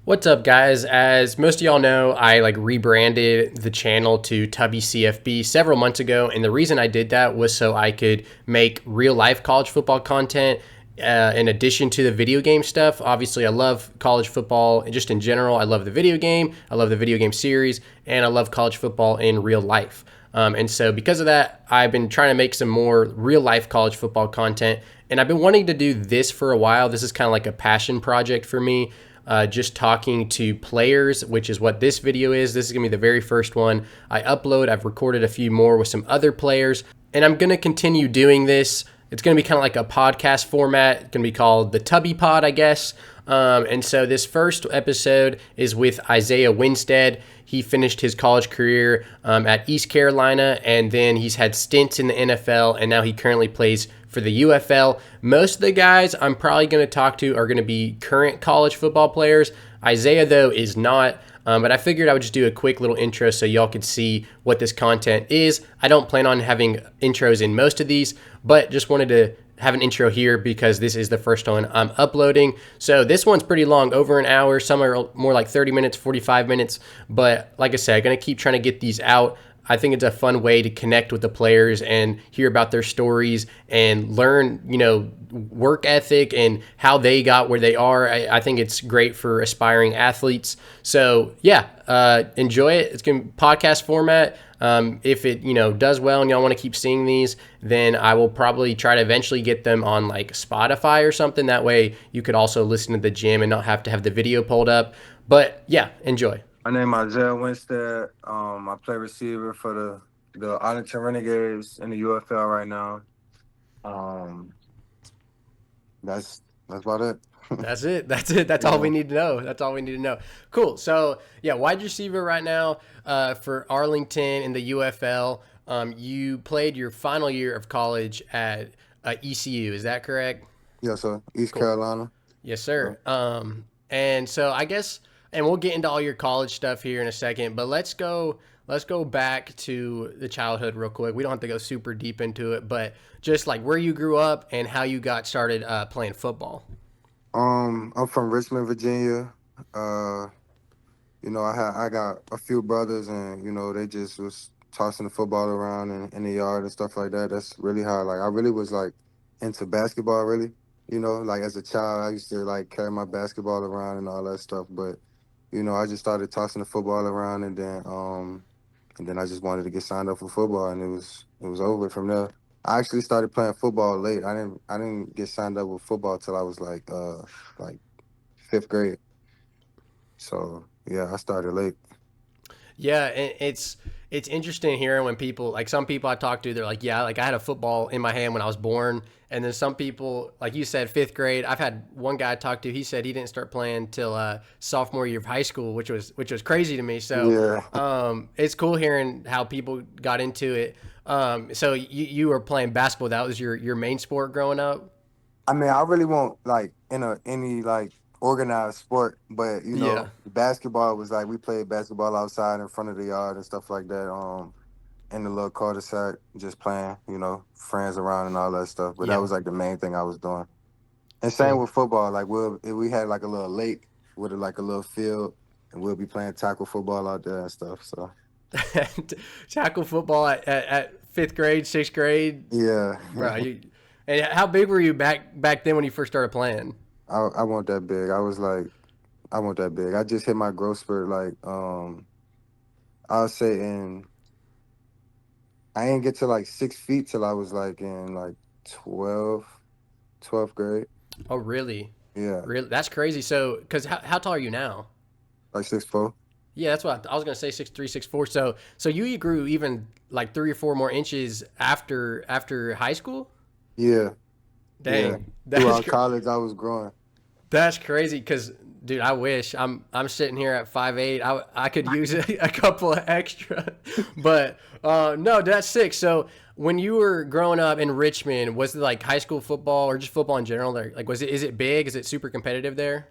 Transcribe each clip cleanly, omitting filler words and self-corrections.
What's up, guys? As most of y'all know, I rebranded the channel to Tubby CFB several months ago, and the reason I did that was so I could make real life college football content. In addition to the video game stuff, obviously I love college football just in general. I love the video game, I love the video game series, and I love college football in real life. And so because of that, I've been trying to make some more real life college football content, and I've been wanting to do this for a while. This is kind of like a passion project for me. Just talking to players, which is what this video is. This is going to be the very first one I upload. I've recorded a few more with some other players, and I'm going to continue doing this. It's going to be kind of like a podcast format. It's going to be called the Tubby Pod, I guess. And so this first episode is with Isaiah Winstead. He finished his college career at East Carolina, and then he's had stints in the NFL, and now he currently plays for the UFL. Most of the guys I'm probably going to talk to are going to be current college football players. Isaiah, though, is not. But I figured I would just do a quick little intro so y'all could see what this content is. I don't plan on having intros in most of these, but just wanted to have an intro here because this is the first one I'm uploading. So this one's pretty long, over an hour. Some are more like 30 minutes, 45 minutes. But like I said, I'm going to keep trying to get these out. I think it's a fun way to connect with the players and hear about their stories and learn, work ethic and how they got where they are. I think it's great for aspiring athletes. So yeah, enjoy it. It's going to be podcast format. If it, does well and y'all want to keep seeing these, then I will probably try to eventually get them on like Spotify or something. That way you could also listen to the gym and not have to have the video pulled up. But yeah, enjoy. My name is Isaiah Winstead. I play receiver for the Arlington Renegades in the UFL right now. Um, that's about it. That's it. That's it. That's all Yeah. we need to know. That's all we need to know. Cool. So yeah, wide receiver right now for Arlington in the UFL. You played your final year of college at ECU. Is that correct? Yeah, so East Cool. Carolina. Yes, Yeah. sir. And so I guess, and we'll get into all your college stuff here in a second, but let's go back to the childhood real quick. We don't have to go super deep into it, but just like where you grew up and how you got started playing football. I'm from Richmond, Virginia. Uh, I got a few brothers, and they just was tossing the football around in the yard and stuff like that. That's really how I really was like into basketball. Really, like as a child, I used to like carry my basketball around and all that stuff. But I just started tossing the football around, and then I just wanted to get signed up for football, and it was over from there. I actually started playing football late. I didn't get signed up with football till I was like fifth grade. So yeah, I started late. Yeah, and it's interesting hearing when people like some people I talk to, they're like, yeah, like I had a football in my hand when I was born, and then some people, like you said, fifth grade. I've had one guy I talked to. He said he didn't start playing till sophomore year of high school, which was crazy to me. So Yeah. it's cool hearing how people got into it. So you were playing basketball. That was your main sport growing up. I mean, I really won't like in any like organized sport, but Yeah. basketball was like we played basketball outside in front of the yard and stuff like that. In the little cul-de-sac, just playing, friends around and all that stuff. But that Yeah. was like the main thing I was doing. And same Cool. with football. Like we had like a little lake with like a little field, and we'll be playing tackle football out there and stuff. So Tackle football at fifth grade, sixth grade, yeah, bro. And how big were you back then when you first started playing? I want that big. I was like, I want that big. I just hit my growth spurt like I'll say in I didn't get to like 6 feet till I was like in like 12, 12th grade. Oh, really? Yeah, Really? That's crazy. So, because how tall are you now? like 6'4". Yeah, that's what I was gonna say. 6'3", 6'4". So you grew even like 3 or 4 more inches after high school. Yeah, yeah. Dang, Throughout college, I was growing. that's crazy. Because dude, I wish I'm sitting here at 5'8". I could use a couple of extra, but no, that's sick. So when you were growing up in Richmond, was it like high school football or just football in general? Like was it is it big? Is it super competitive there?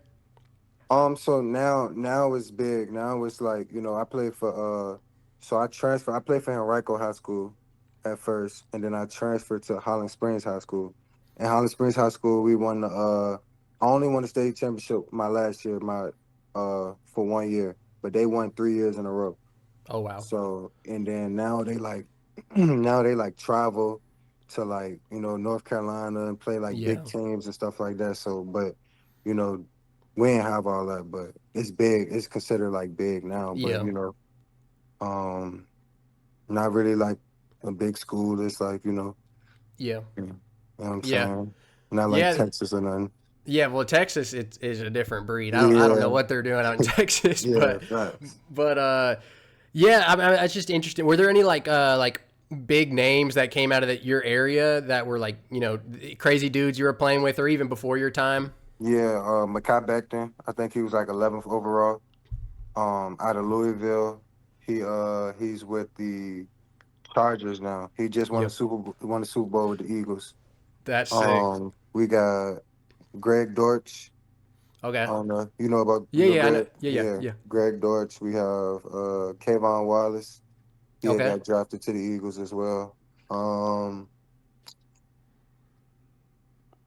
So now it's big. Now it's like, I play for so I transfer I played for Henrico High School at first, and then I transferred to Holland Springs High School. In Holland Springs High School, we won the I only won the state championship my last year, my for 1 year, but they won 3 years in a row. Oh wow. So and then now they like now they like travel to like North Carolina and play like big Yeah. teams and stuff like that. So but you know we ain't have all that, but it's big. It's considered like big now, but Yeah. um not really like a big school. It's like Yeah. you know what I'm Yeah. saying, not like Yeah. Texas or nothing. Yeah, well, Texas is a different breed. I don't know Yeah, what they're doing out in Texas, yeah, but facts. but yeah, I it's just interesting. Were there any like big names that came out of your area that were like crazy dudes you were playing with, or even before your time? Yeah, Makai Becton. I think he was like 11th overall. Out of Louisville. He's with the Chargers now. He just Yep, won the Super Bowl with the Eagles. that's sick. We got Greg Dortch. I Okay. don't know. You know about Yeah, yeah, I know. Greg? Yeah, yeah, Yeah, yeah. Greg Dortch. We have Kayvon Wallace. He had Okay. got drafted to the Eagles as well. Um,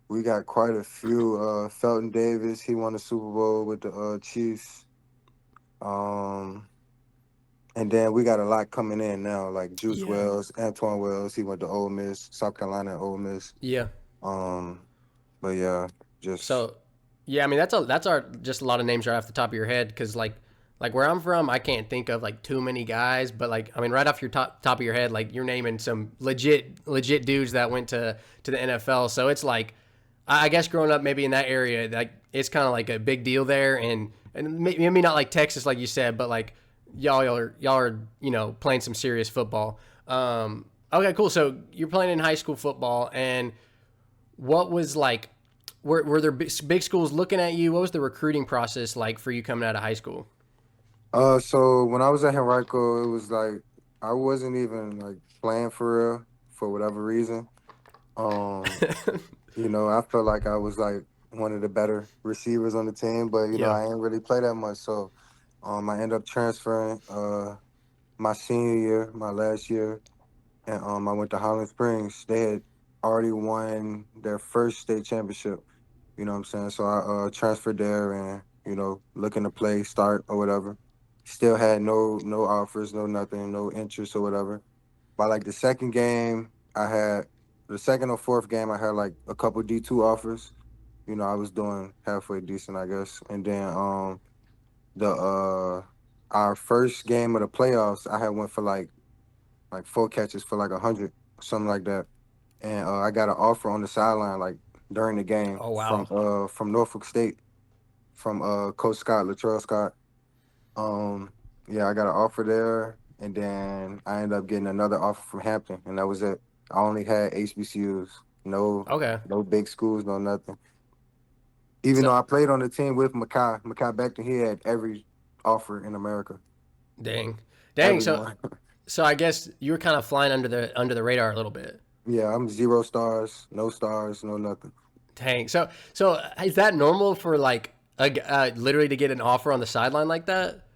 we got quite a few. Felton Davis. He won the Super Bowl with the Chiefs. Um, And then we got a lot coming in now, like Juice Yeah, Wells, Antoine Wells. He went to Ole Miss, South Carolina, Ole Miss. yeah. Um, but yeah, just So, yeah, I mean that's our just a lot of names right off the top of your head because like where I'm from, I can't think of like too many guys, but like I mean right off your top of your head, like you're naming some legit dudes that went to the NFL. So it's like I guess growing up maybe in that area, like it's kind of like a big deal there, and maybe not like Texas like you said, but like y'all are playing some serious football. Okay, cool. So you're playing in high school football, and what was like were there big schools looking at you? What was the recruiting process like for you coming out of high school? so when I was at Henrico, it was like I wasn't even like playing for real for whatever reason. Um, I felt like I was like one of the better receivers on the team, but Yeah. I ain't really play that much. So I ended up transferring my senior year, my last year. And I went to Highland Springs. They had already won their first state championship. You know what I'm saying? So I transferred there and looking to play, start or whatever. Still had no offers, no nothing, no interest or whatever. By like the second or fourth game, I had like a couple D2 offers. I was doing halfway decent, I guess. And then the our first game of the playoffs, I had went for like four catches for like 100, something like that. And I got an offer on the sideline like during the game Oh wow. from Norfolk State from Coach Scott, Latrell Scott. Um, yeah, I got an offer there, and then I ended up getting another offer from Hampton, and that was it. I only had HBCUs, Okay. no big schools, no nothing. Even So though I played on the team with Makai Becton, he had every offer in America, dang, dang. So everyone. so I guess you were kind of flying under the radar a little bit. Yeah, I'm 0 stars, no nothing. Dang. So is that normal for like literally to get an offer on the sideline like that?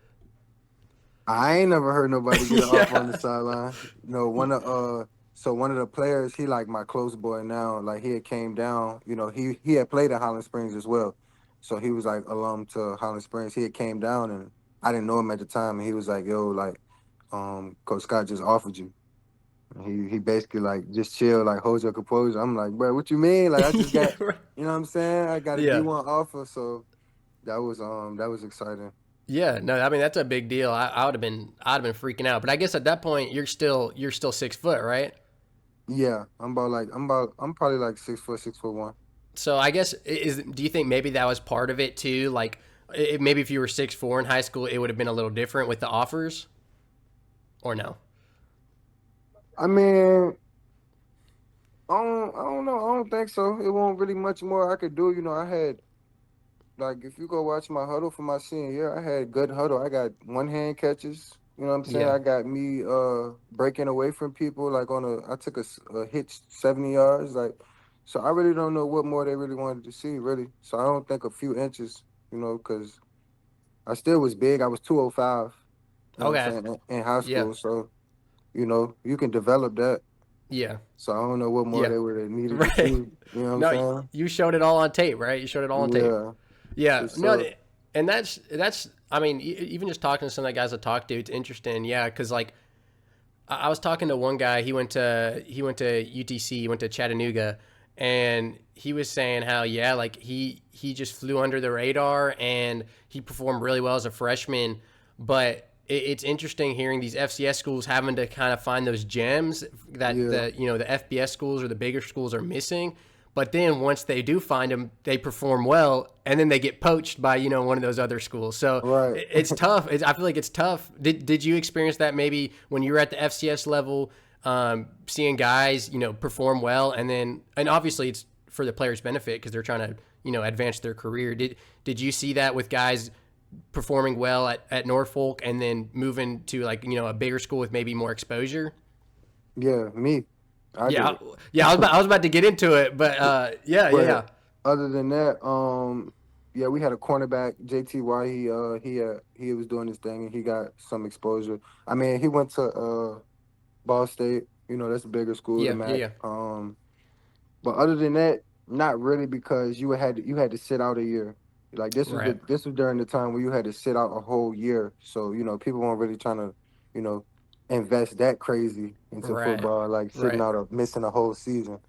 I ain't never heard nobody get an offer on the Yeah. sideline. No, one of the players, he like my close boy now. Like he had came down, he had played at Highland Springs as well. So he was like alum to Highland Springs. He had came down and I didn't know him at the time and he was like, yo, like, Coach Scott just offered you. And he basically like just chill, like hold your composure. I'm like, bro, what you mean? Like I just got, Yeah. Right. you know what I'm saying? I got a Yeah. D1 offer, so that was exciting. Yeah, no, I mean that's a big deal. I'd have been freaking out, but I guess at that point you're still 6 foot, right? Yeah, I'm probably like 6 foot, 6 foot one. So I guess do you think maybe that was part of it too? Like maybe if you were 6'4" in high school, it would have been a little different with the offers, or no? I mean, I don't know. I don't think so. It won't really much more I could do. I had like if you go watch my huddle for my senior year, I had good huddle. I got one hand catches. You know what I'm saying? Yeah. I got me breaking away from people like I took a hit 70 yards like so I really don't know what more they really wanted to see really. So I don't think a few inches, because I still was big. I was 205, you know what I'm Okay. saying, in high Yeah. school. So, you can develop that. Yeah. So I don't know what more Yeah. they would have needed to see. Right. You know what I'm No, saying? you showed it all on tape, right? You showed it all on tape. Yeah, for Yeah. No. sure. and that's I mean, even just talking to some of the guys I talked to, it's interesting. Yeah, because like I was talking to one guy. He went to UTC. He went to Chattanooga, and he was saying how yeah, like he just flew under the radar and he performed really well as a freshman. But it's interesting hearing these FCS schools having to kind of find those gems that Yeah, the FBS schools or the bigger schools are missing. But then once they do find them, they perform well, and then they get poached by one of those other schools. So right. it's tough. I feel like it's tough. Did you experience that maybe when you were at the FCS level, seeing guys perform well, and obviously it's for the players' benefit because they're trying to advance their career. Did you see that with guys performing well at Norfolk and then moving to like a bigger school with maybe more exposure? Yeah, me. I Yeah, did. yeah. I was about to get into it, but yeah, yeah, But yeah. other than that, yeah, we had a cornerback, JTY. He was doing his thing and he got some exposure. I mean, he went to Ball State. You know, that's a bigger school, the Yeah, yeah, MAC. yeah. But other than that, not really because you had to sit out a year. Like Right, this was during the time where you had to sit out a whole year. So people weren't really trying to, you know, invest that crazy into right, football, like sitting right. out or missing a whole season.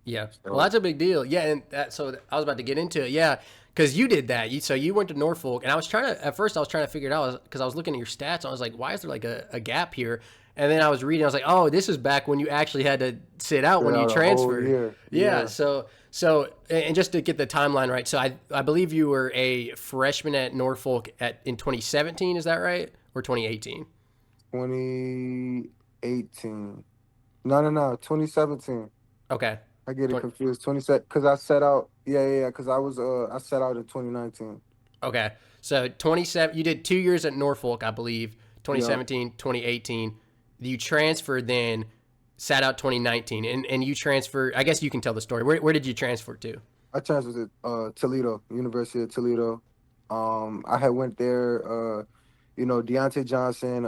Yeah. Well, So that's a big deal. Yeah, and so I was about to get into it. Yeah, because you did that. So you went to Norfolk, and I was trying to at first I was trying to figure it out because I was looking at your stats. And I was like, why is there like a gap here? And then I was reading. I was like, oh, this is back when you actually had to sit out sit when you out a whole transferred. year. Yeah. Yeah, So and just to get the timeline right. So I believe you were a freshman at Norfolk in 2017. Is that right? Or 2018? 2018. No, 2017. Okay. I get it 20, confused. 27 because I set out. Yeah. Because I set out in 2019. Okay. So 27 you did 2 years at Norfolk, I believe, Yeah. 2017, 2018. You transferred then sat out 2019 and you transferred, I guess you can tell the story. Where did you transfer to? I transferred to Toledo, University of Toledo. I had went there. Deontay Johnson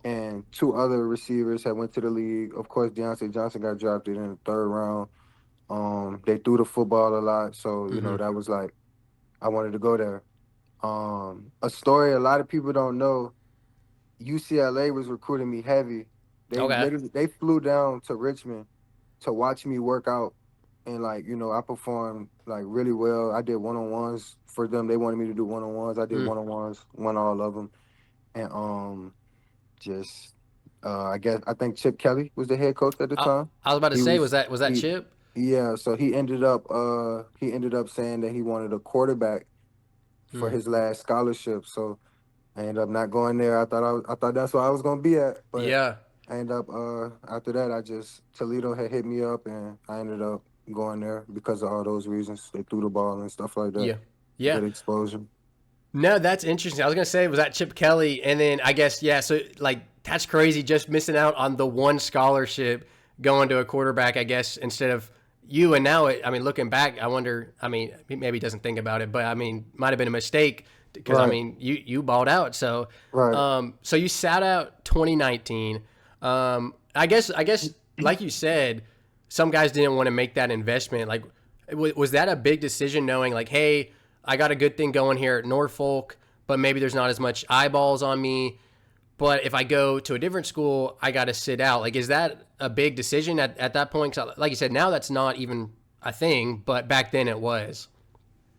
and two other receivers had went to the league. Of course, Deontay Johnson got drafted in the third round. They threw the football a lot, so Mhm. that was like I wanted to go there. A story a lot of people don't know. UCLA was recruiting me heavy. Okay. They flew down to Richmond to watch me work out, and I performed like really well. I did one on ones for them. They wanted me to do one on ones. I did Mm. one on ones, won all of them, and just I think Chip Kelly was the head coach at the time. I was about to He say, was was that he Chip? yeah. So he ended up saying that he wanted a quarterback for Mm. his last scholarship. So I ended up not going there. I thought that's where I was gonna be at, but Yeah. I ended up after that Toledo had hit me up and I ended up going there because of all those reasons. They threw the ball and stuff like that. Yeah. Yeah. Good exposure. No, that's interesting. I was gonna say, was that Chip Kelly? And then I guess yeah. So like that's crazy, just missing out on the one scholarship going to a quarterback. I guess instead of you. And now, I mean, looking back, I wonder. I mean, maybe he doesn't think about it, but I mean, might have been a mistake because I Right, mean, you balled out. So right. so you sat out 2019. I guess like you said, some guys didn't want to make that investment. Like, was that a big decision, knowing like, hey, I got a good thing going here at Norfolk, but maybe there's not as much eyeballs on me. But if I go to a different school, I got to sit out. Like, is that a big decision at that point? 'Cause like you said, now that's not even a thing, but back then it was.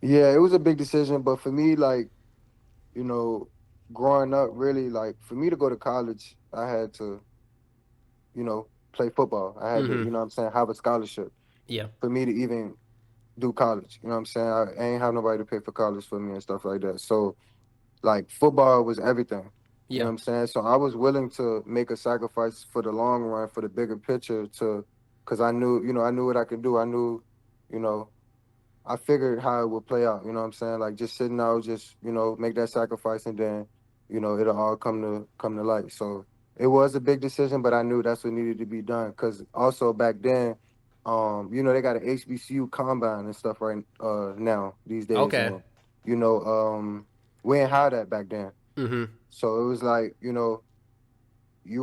Yeah, it was a big decision, but for me, you know, growing up, really, like for me to go to college, I had to, play football. I had to, Mm-hmm. what I'm saying, have a scholarship Yeah. for me to even do college. You know what I'm saying? I ain't have nobody to pay for college for me and stuff like that. So like football was everything. You know what Yeah. I'm saying? So I was willing to make a sacrifice for the long run, for the bigger picture, because I knew what I could do. I knew, you know, I figured how it would play out. You know what I'm saying? Like just sitting out, just make that sacrifice, and then it'll all come to light. So it was a big decision, but I knew that's what needed to be done. Because also back then, they got an HBCU combine and stuff right now these days, Okay. and you know, we ain't had that back then. Mm-hmm. So it was like you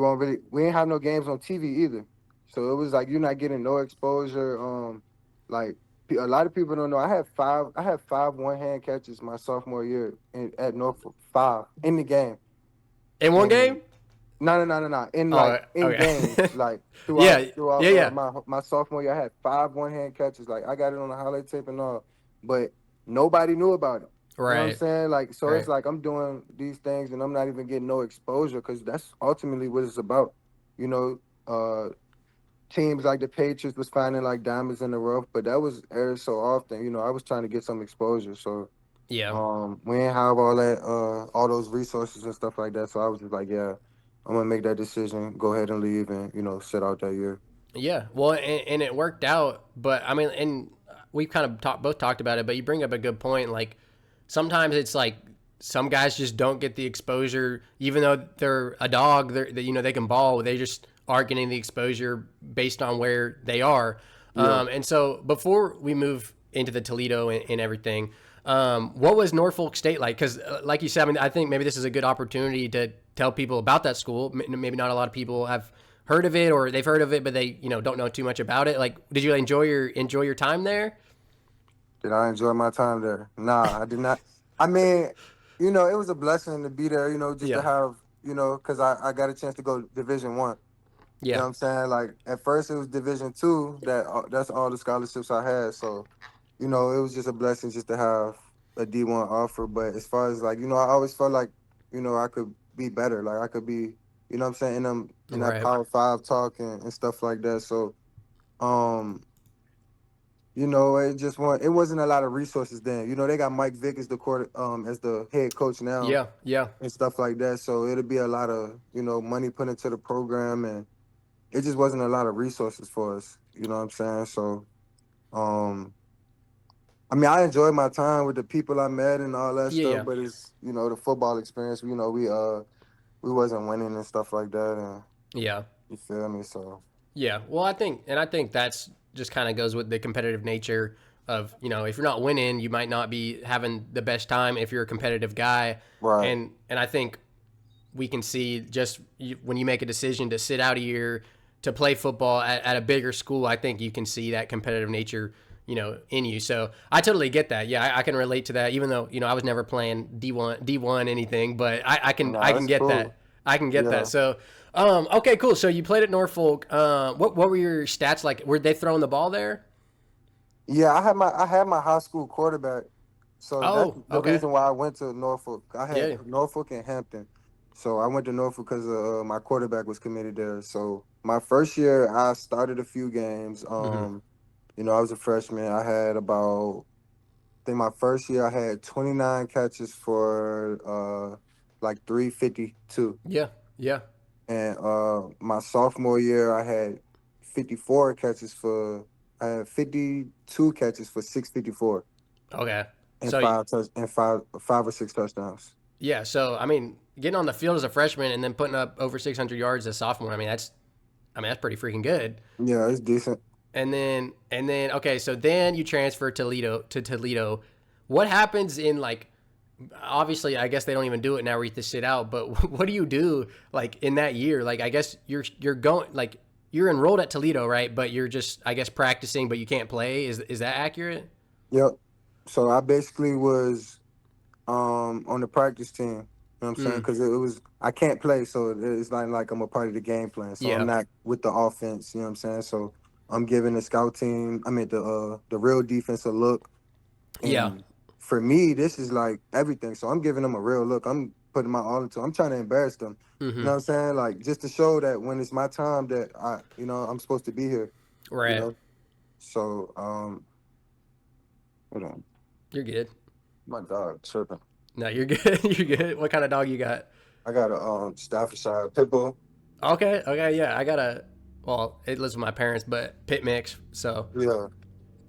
won't really we ain't have no games on TV either. So it was like you're not getting no exposure. Like A lot of people don't know. I had five one hand catches my sophomore year at Norfolk. Five in the game. In one And game? no. In Oh, like in games, okay. like throughout Yeah, throughout yeah, yeah. my sophomore year, I had five one hand catches. Like I got it on the highlight tape and all, but nobody knew about it. You know what I'm Right, saying? Like so, it's right. like I'm doing these things and I'm not even getting no exposure because that's ultimately what it's about. You know, teams like the Patriots was finding like diamonds in the rough, but that was every so often. You know, I was trying to get some exposure, so Yeah. we didn't have all those resources and stuff like that. So I was just like, yeah, I'm gonna make that decision, go ahead and leave, and sit out that year. Yeah, well, and it worked out, but I mean, and we've kind of both talked about it, but you bring up a good point. Like sometimes it's like some guys just don't get the exposure, even though they're a dog. They can ball. They just aren't getting the exposure based on where they are. Yeah. And so before we move into the Toledo and everything, what was Norfolk State like? Because like you said, I mean, I think maybe this is a good opportunity to tell people about that school. Maybe not a lot of people have heard of it or they've heard of it, but they don't know too much about it. Like, did you enjoy your time there? Did I enjoy my time there? Nah, I did not. I mean, it was a blessing to be there. Just to Yeah, have because I got a chance to go Division 1. You know yeah, what I'm saying? Like at first it was Division 2 that's all the scholarships I had. So, it was just a blessing just to have a D1 offer. But as far as like, I always felt like, I could be better. Like I could be, what I'm saying, in that right. Power 5 talk and stuff like that. So, um, it wasn't a lot of resources then. They got Mike Vick as as the head coach now Yeah, yeah, and stuff like that. So it'll be a lot of, money put into the program, and it just wasn't a lot of resources for us. You know what I'm saying? So, um, I mean, I enjoyed my time with the people I met and all that yeah, stuff, yeah, but it's the football experience. We wasn't winning and stuff like that, and yeah. you feel me? So, Yeah, well, I think that's just kind of goes with the competitive nature of if you're not winning, you might not be having the best time if you're a competitive guy, right. and I think we can see just when you make a decision to sit out a year to play football at a bigger school, I think you can see that competitive nature, in you. So I totally get that. Yeah, I can relate to that. Even though I was never playing D1 anything, but I Nah, can that's get cool. that. I can get that. Yeah. So okay, cool. So you played at Norfolk. What were your stats like? Were they throwing the ball there? Yeah, I had my high school quarterback, so that's Oh, the okay. reason why I went to Norfolk. I Yeah. had Norfolk and Hampton, so I went to Norfolk because my quarterback was committed there. So my first year, I started a few games. Hmm. I was a freshman. I had about I think my first year I had 29 catches for like 352, Yeah. Yeah. and my sophomore year I had 54 catches for I had 52 catches for 654 Okay. and So five or six touchdowns. yeah, so I mean, getting on the field as a freshman and then putting up over 600 yards as a sophomore, I mean that's pretty freaking good. Yeah, it's decent. And then okay, so then you transfer to Toledo. What happens in like obviously I guess they don't even do it now where you have to sit out, but what do you do like in that year? Like I guess you're going like you're enrolled at Toledo, right? But you're just I guess practicing but you can't play. Is that accurate? Yep. So I basically was on the practice team. You know what I'm saying? Mm, Because it was I can't play, so it's not like I'm a part of the game plan. So I'm yeah. not with the offense. You know what I'm saying? So I'm giving the scout team, the real defense a look. Yeah. And for me, this is like everything. So I'm giving them a real look. I'm putting my all into. I'm trying to embarrass them. You know what Mhm. I'm saying? Like just to show that when it's my time that I'm supposed to be here. You Right. know. So hold on, You're good. my dog tripping. No, you're good. You're good. What kind of dog you got? I got a Staffordshire pit bull. Okay, okay, yeah. I got a well, it lives with my parents, but pit mix. So Yeah,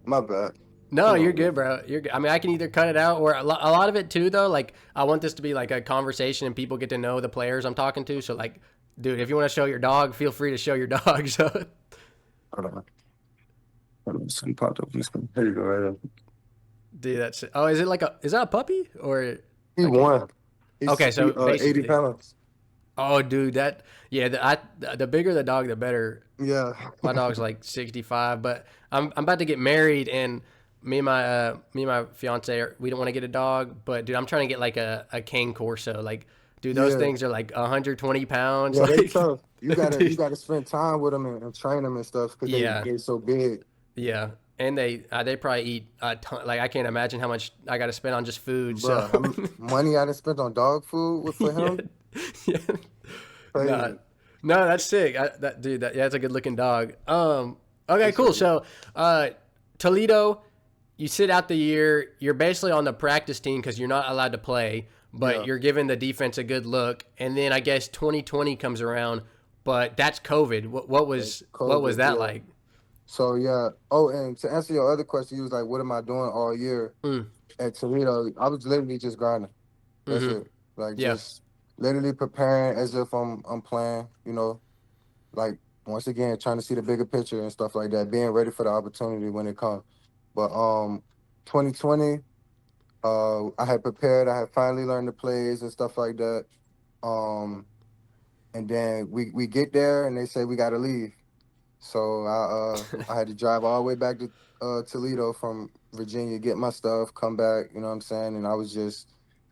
my bad. no, Come you're on, good, man. bro. You're good. I mean, I can either cut it out or a lot of it too, though. Like, I want this to be like a conversation and people get to know the players I'm talking to. So, like, dude, if you want to show your dog, feel free to show your dog. So, Hold on. Hold on. Something popped up on the screen. Here you go, right there. dude, that's oh, is that a puppy or He okay, won. okay. So 80 basically, pounds. oh, dude, that yeah, the bigger the dog, the better. Yeah. My dog's like 65, but I'm about to get married and me and my fiance we don't want to get a dog, but dude, I'm trying to get like a cane corso. Like, dude, those Yeah, things are like 120 pounds. yeah, they Like, tough. You dude, gotta spend time with them and train them and stuff because yeah, they so big. yeah, and they probably eat a ton. Like, I can't imagine how much I got to spend on just food. So, Bro, money I done spent on dog food for yeah, him, yeah, no, crazy. no, that's sick. That dude, yeah, that's a good looking dog. Okay, Appreciate cool. it. So, Toledo, you sit out the year. You're basically on the practice team because you're not allowed to play, but Yeah, you're giving the defense a good look. And then I guess 2020 comes around, but that's COVID. What was COVID. that Yeah. like? So yeah. Oh, and to answer your other question, you was like, "What am I doing all year Mm, at Toledo?" I was literally just grinding. That's mm-hmm. it. Like Yeah. just literally preparing as if I'm playing. Like once again trying to see the bigger picture and stuff like that. Being ready for the opportunity when it comes. But 2020, I had prepared. I had finally learned the plays and stuff like that. Um, and then we get there and they say we got to leave. So I had to drive all the way back to Toledo from Virginia, get my stuff, come back. You know what I'm saying? And I was just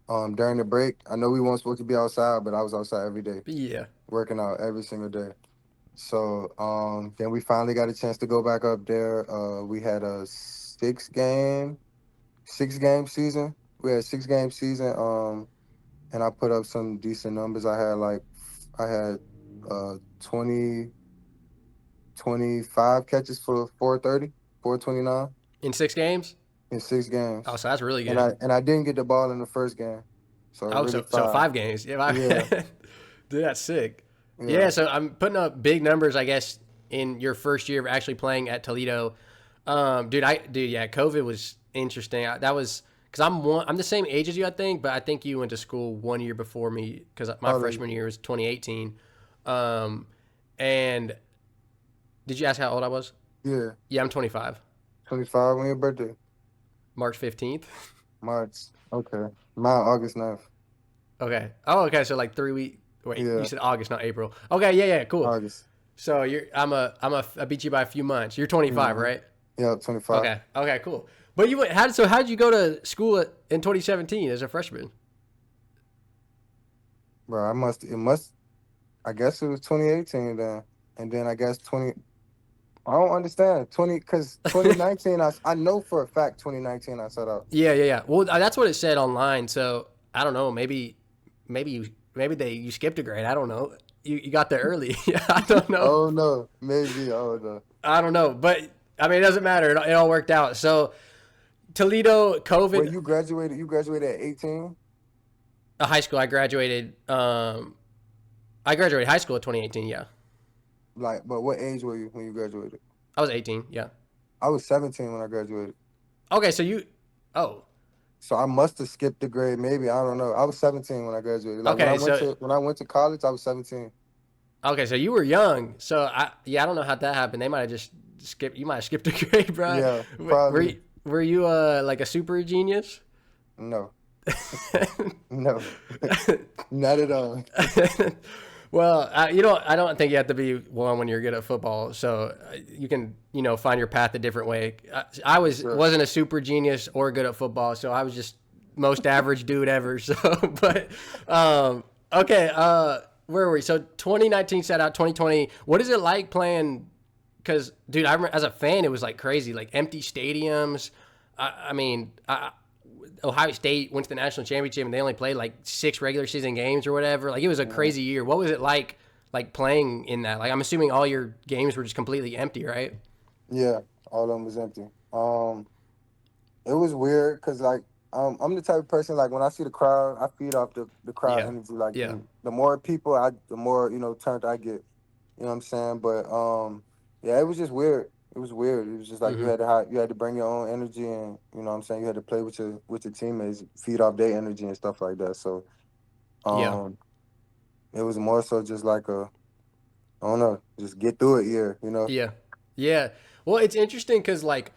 during the break. I know we weren't supposed to be outside, but I was outside every day, Yeah. working out every single day. So then we finally got a chance to go back up there. We had a 6 game season. We had a 6 game season. And I put up some decent numbers. I had 20 25 catches for 430, 429 In 6 games? in six Oh, games. so that's really And good. I didn't get the ball in the first game. So Oh, really so five. 5 games. Yeah, Yeah, dude, that's sick. Yeah, yeah. so I'm putting up big numbers, I guess, in your first year of actually playing at Toledo. Dude, yeah, COVID was interesting. That was because I'm the same age as you, I think, but I think you went to school 1 year before me because my Probably, freshman year was 2018. Um, and did you ask how old I was? yeah. Yeah, I'm 25. 25 when your birthday? March 15th. March. Okay. Mine August 9th. Okay. Oh, okay. So like 3 weeks. Wait, you Yeah, said August, not April. Okay, yeah, cool. August. So I beat you by a few months. You're 25, Hmm. right? Yeah, 25. Okay, cool. But you went, how did you go to school in 2017 as a freshman? Bro, I guess it was 2018 then. And then I guess 20, I don't understand. 20, because 2019, I know for a fact 2019 I set out. Yeah. Well, that's what it said online. So I don't know. Maybe you skipped a grade. I don't know. You got there early. I don't know. Oh no, maybe. Oh no. I don't know. But I mean, it doesn't matter. It all worked out. So Toledo, Wait, COVID, you graduated at 18? high school. I graduated high school in 2018. Yeah, Like, but what age were you when you graduated? I was 18. Yeah. I was 17 when I graduated. Okay, so you. Oh, So I must have skipped the grade, maybe. I don't know. I was 17 when I graduated. Like okay. So when I went to college, I was 17. okay, so you were young. So I don't know how that happened. They might have just skipped. You might have skipped a grade, bro. Yeah, Were probably. you like a super genius? No. No. Not at all. Well, I don't think you have to be one when you're good at football. So you can, find your path a different way. I Sure. wasn't a super genius or good at football, so I was just most average dude ever. So, but okay, where were we? So 2019 set out 2020. What is it like playing? Because, dude, I remember as a fan, it was like crazy, like empty stadiums. I mean, Ohio State went to the national championship and they only played like 6 regular season games or whatever. Like it was a Mhm. crazy year. What was it like playing in that? Like I'm assuming all your games were just completely empty, right? Yeah, all of them was empty. It was weird because I'm the type of person like when I see the crowd, I feed off the crowd Yeah, energy. Like yeah, the more people, the more turned I get. You know what I'm saying? But yeah, it was just weird. It was weird. It was just like hmm you had to bring your own energy and what I'm saying, you had to play with your teammates, feed off their energy and stuff like that. So yeah, um it was more so just like I don't know, just get through it year. yeah, yeah. Well, it's interesting because like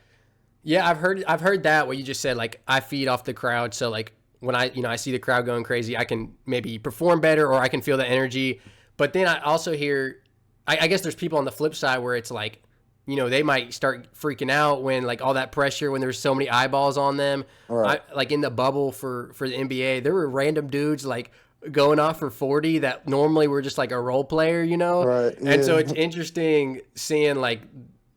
yeah, I've heard that what you just said. Like I feed off the crowd, so like when I see the crowd going crazy, I can maybe perform better or I can feel the energy. But then I also hear, I guess there's people on the flip side where it's like they might start freaking out when like all that pressure, when there's so many eyeballs on them. Right. I like in the bubble for the NBA, there were random dudes like going off for 40 that normally were just like a role player, Right. And so Yeah. it's interesting seeing like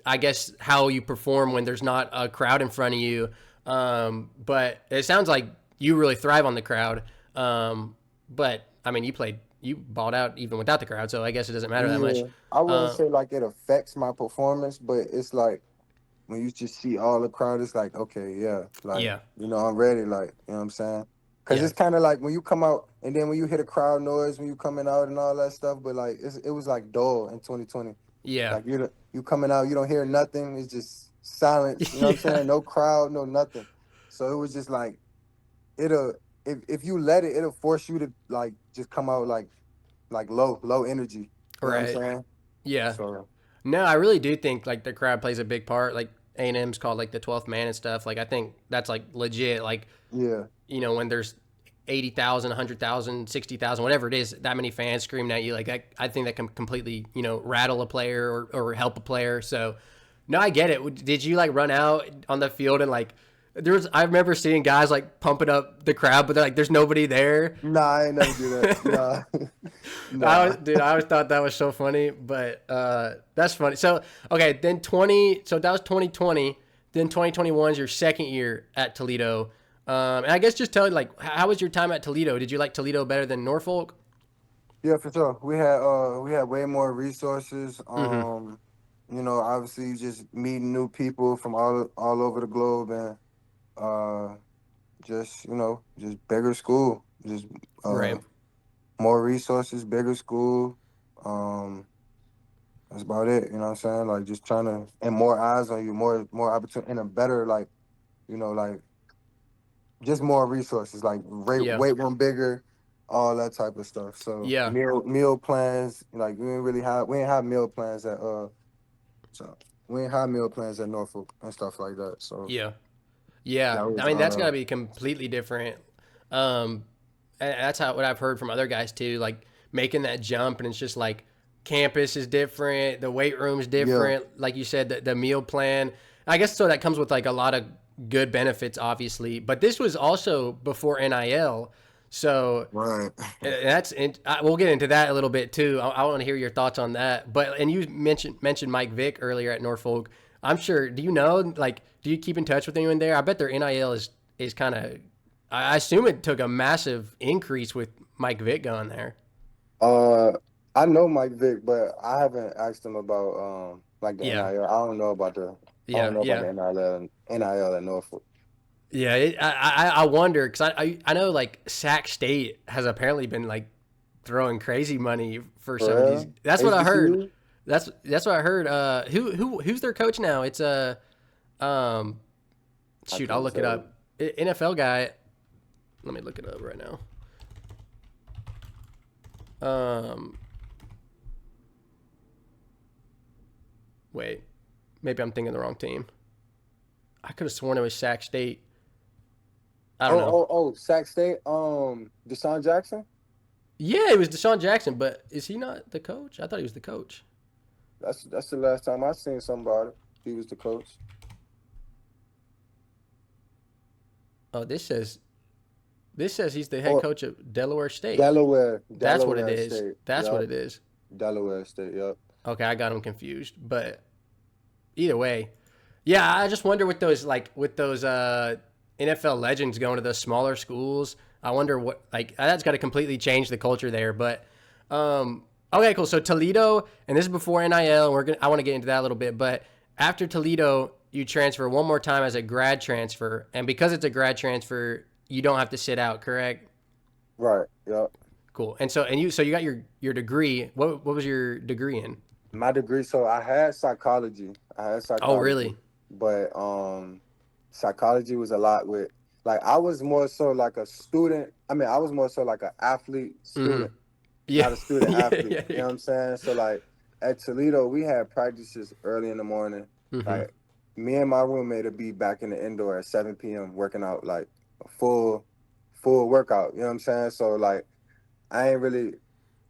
I guess how you perform when there's not a crowd in front of you. But it sounds like you really thrive on the crowd. But I mean, you balled out even without the crowd, so I guess it doesn't matter that much. Yeah. I wouldn't Uh, say like it affects my performance, but it's like when you just see all the crowd, it's like, okay, yeah, like, yeah, I'm ready, like, you know what I'm saying? Because yeah, it's kind of like when you come out and then when you hear the crowd noise, when you coming out and all that stuff, but like, it was like dull in 2020. yeah, Like, you coming out, you don't hear nothing. It's just silence, you know what I'm yeah, saying? No crowd, no nothing. So it was just like, it'll, if you let it, it'll force you to like just come out like low energy. You know what I'm right, saying? yeah. So, No, I really do think like the crowd plays a big part. Like A&M's called like the 12th man and stuff. Like I think that's like legit. Like yeah. when there's 80,000, 100,000, 60,000, whatever it is, that many fans screaming at you, like I think that can completely, rattle a player or help a player. So, no, I get it. Did you like run out on the field and like I remember seeing guys like pumping up the crowd, but they're like, there's nobody there. Nah, I ain't never do that. Nah. I Nah. always thought that was so funny, but that's funny. So okay, so that was 2020. Then 2021 is your second year at Toledo. And I guess just tell me like how was your time at Toledo? Did you like Toledo better than Norfolk? Yeah, for sure. We had way more resources. Mm-hmm. Obviously just meeting new people from all over the globe and uh just bigger school. Just uh Right. more resources, bigger school. Um that's about it. You know what I'm saying? Like just trying to and more eyes on you, more opportunity and a better like just more resources, like Yeah. weight room bigger, all that type of stuff. So Yeah. meal plans, like we didn't have meal plans so we didn't have meal plans at Norfolk and stuff like that. So Yeah. that Yeah. I was mean, that's got to be completely different. Um, and that's what I've heard from other guys too. Like making that jump, and it's just like campus is different, the weight room's yeah, different. Like you said, the meal plan. I guess so that comes with like a lot of good benefits, obviously. But this was also before NIL, so right. we'll get into that a little bit too. I want to hear your thoughts on that. But and you mentioned Mike Vick earlier at Norfolk. I'm sure. Do you know like do you keep in touch with anyone there? I bet their NIL is kind of. I assume it took a massive increase with Mike Vick going there. Uh, I know Mike Vick, but I haven't asked him about like the Yeah, NIL. I don't yeah, know about yeah, the NIL at Norfolk. yeah. I wonder because I know like Sac State has apparently been like throwing crazy money for For some of these. real? That's what I heard. HBCU? That's what I heard. Who's their coach now? It's a um I shoot. I'll couldn't look it tell you. up. NFL guy. Let me look it up right now. Um, wait, maybe I'm thinking the wrong team. I could have sworn it was Sac State. I don't know. Sac State. Deshaun Jackson. Yeah, it was Deshaun Jackson, but is he not the coach? I thought he was the coach. That's the last time I seen somebody. He was the coach. Oh, this says he's the head Or coach of Delaware State. That's what it Delaware is. State. That's what Yep, it is. Delaware State. Yep. Okay, I got him confused, but either way, yeah, I just wonder with those NFL legends going to those smaller schools. I wonder what like that's got to completely change the culture there. But okay, cool. So Toledo, and this is before NIL, and I want to get into that a little bit. But after Toledo, you transfer one more time as a grad transfer, and because it's a grad transfer, you don't have to sit out. Correct? Right. Yep. Cool. And you got your degree. What was your degree in? My degree. So I had psychology. Oh, really? But psychology was a lot with like I was more so like a student. I mean, I was more so like an athlete student, Mm-hmm. Yeah. not a student Yeah. athlete. Yeah. You know Yeah. what I'm saying? So like at Toledo, we had practices early in the morning. Mm-hmm. Like me and my roommate would be back in the indoor at 7 p.m. working out like a full workout. You know what I'm saying? So like I ain't really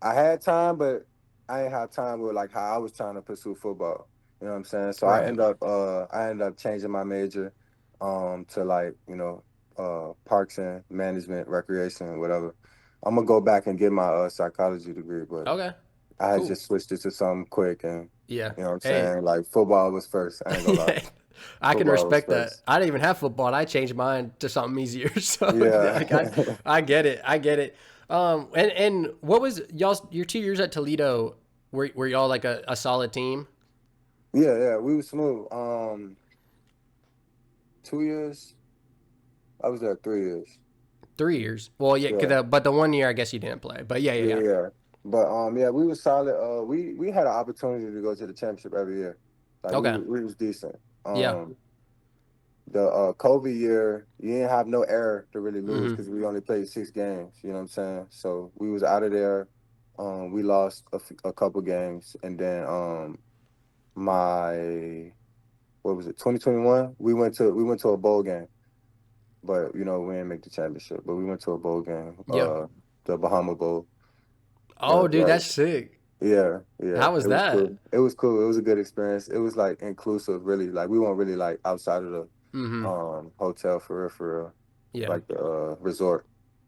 I had time, but I ain't have time with like how I was trying to pursue football. You know what I'm saying? So Right. I end up changing my major to like, parks and management, recreation, whatever. I'm gonna go back and get my psychology degree, but Okay. I had Cool. just switched it to something quick, and Yeah. you know what I'm Hey. saying? Like football was first. I ain't gonna lie. I can Football was respect that. first. I didn't even have football, and I changed mine to something easier. So like Yeah. I get it. I get it. And what was y'all your 2 years at Toledo? Were y'all like a solid team? Yeah, yeah, we was smooth. 2 years. I was there 3 years. 3 years. Well, yeah, Yeah. but the 1 year I guess you didn't play. But yeah, yeah, Yeah, yeah. yeah. But yeah, we was solid. We had an opportunity to go to the championship every year. Like Okay. we was decent. Yeah. The COVID year, you didn't have no air to really lose Mm-hmm. because we only played 6 games. You know what I'm saying? So we was out of there. We lost a couple games, and then my what was it? 2021. We went to a bowl game, but we didn't make the championship. But we went to a bowl game, Yep. the Bahama Bowl. Oh, But dude, yeah, that's sick. yeah, yeah. How was It was that? cool. It was cool. It was a good experience. It was like inclusive, really. Like we weren't really like outside of the Mm-hmm. hotel for real, Yeah. like the resort.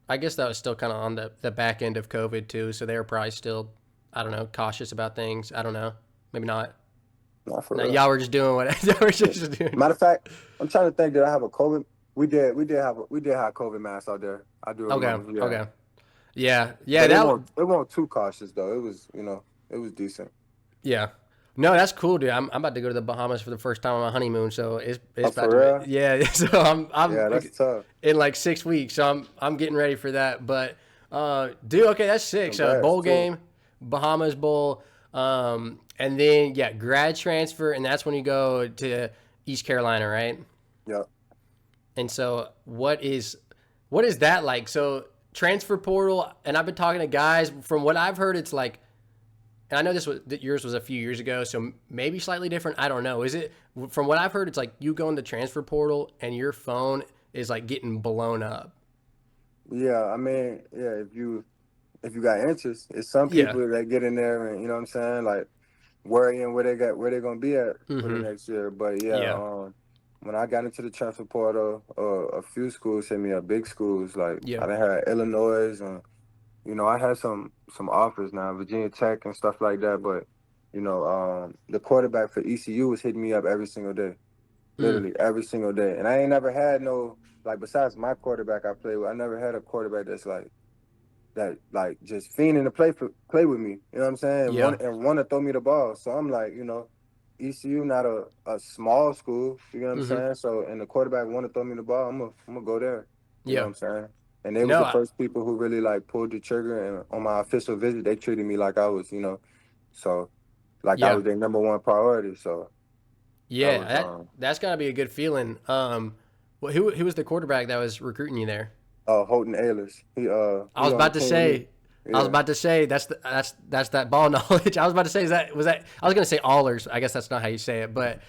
I guess that was still kind of on the back end of COVID too, so they were probably still, I don't know, cautious about things. I don't know, maybe not. Not for No, real. y'all were just doing what y'all were Yeah. just doing. Matter of fact, I'm trying to think. Did I have a COVID? We did have COVID masks out there. I do Okay, remember. Yeah, okay, yeah, yeah, but it that, won't it won't too cautious though. It was it was decent. yeah. No, that's cool, dude. I'm about to go to the Bahamas for the first time on my honeymoon, so it's Oh, about for to be, real? yeah. So I'm Yeah, that's tough. in like 6 weeks, so I'm getting ready for that. But dude, okay, that's sick. So Congrats bowl too. game, Bahamas Bowl, and then yeah, grad transfer, and that's when you go to East Carolina, right? Yep. And so what is that like? So transfer portal, and I've been talking to guys. From what I've heard, it's like, and I know that yours was a few years ago, so maybe slightly different. I don't know. Is it from what I've heard? It's like you go in the transfer portal and your phone is like getting blown up. Yeah, I mean, yeah. If you got interest, it's some Yeah. people that get in there and you know what I'm saying, like worrying where they're gonna be at for the Mm-hmm. next year. But yeah, Yeah. when I got into the transfer portal, a few schools hit me up, big schools like Yeah. I done had Illinois, and I had some offers now, Virginia Tech and stuff like that. But the quarterback for ECU was hitting me up every single day, Mm. literally every single day, and I ain't never had no, like, besides my quarterback I played with, I never had a quarterback that's like that, like, just fiending to play with me. You know what I'm saying? And Yeah. want to throw me the ball. So I'm like, ECU not a small school. You know what I'm Mm-hmm. saying? So and the quarterback want to throw me the ball. I'm gonna go there. You know what Yeah. I'm saying? And they was No. the first people who really like pulled the trigger. And on my official visit, they treated me like I was, so like I Yeah. was their number one priority. So that Yeah. was That's gotta be a good feeling. Well, who was the quarterback that was recruiting you there? Holton Ahlers. I He was on the about to team with me. say. I was Yeah. about to say that's that ball knowledge. I was about to say was that I was gonna say Allers. I guess that's not how you say it, but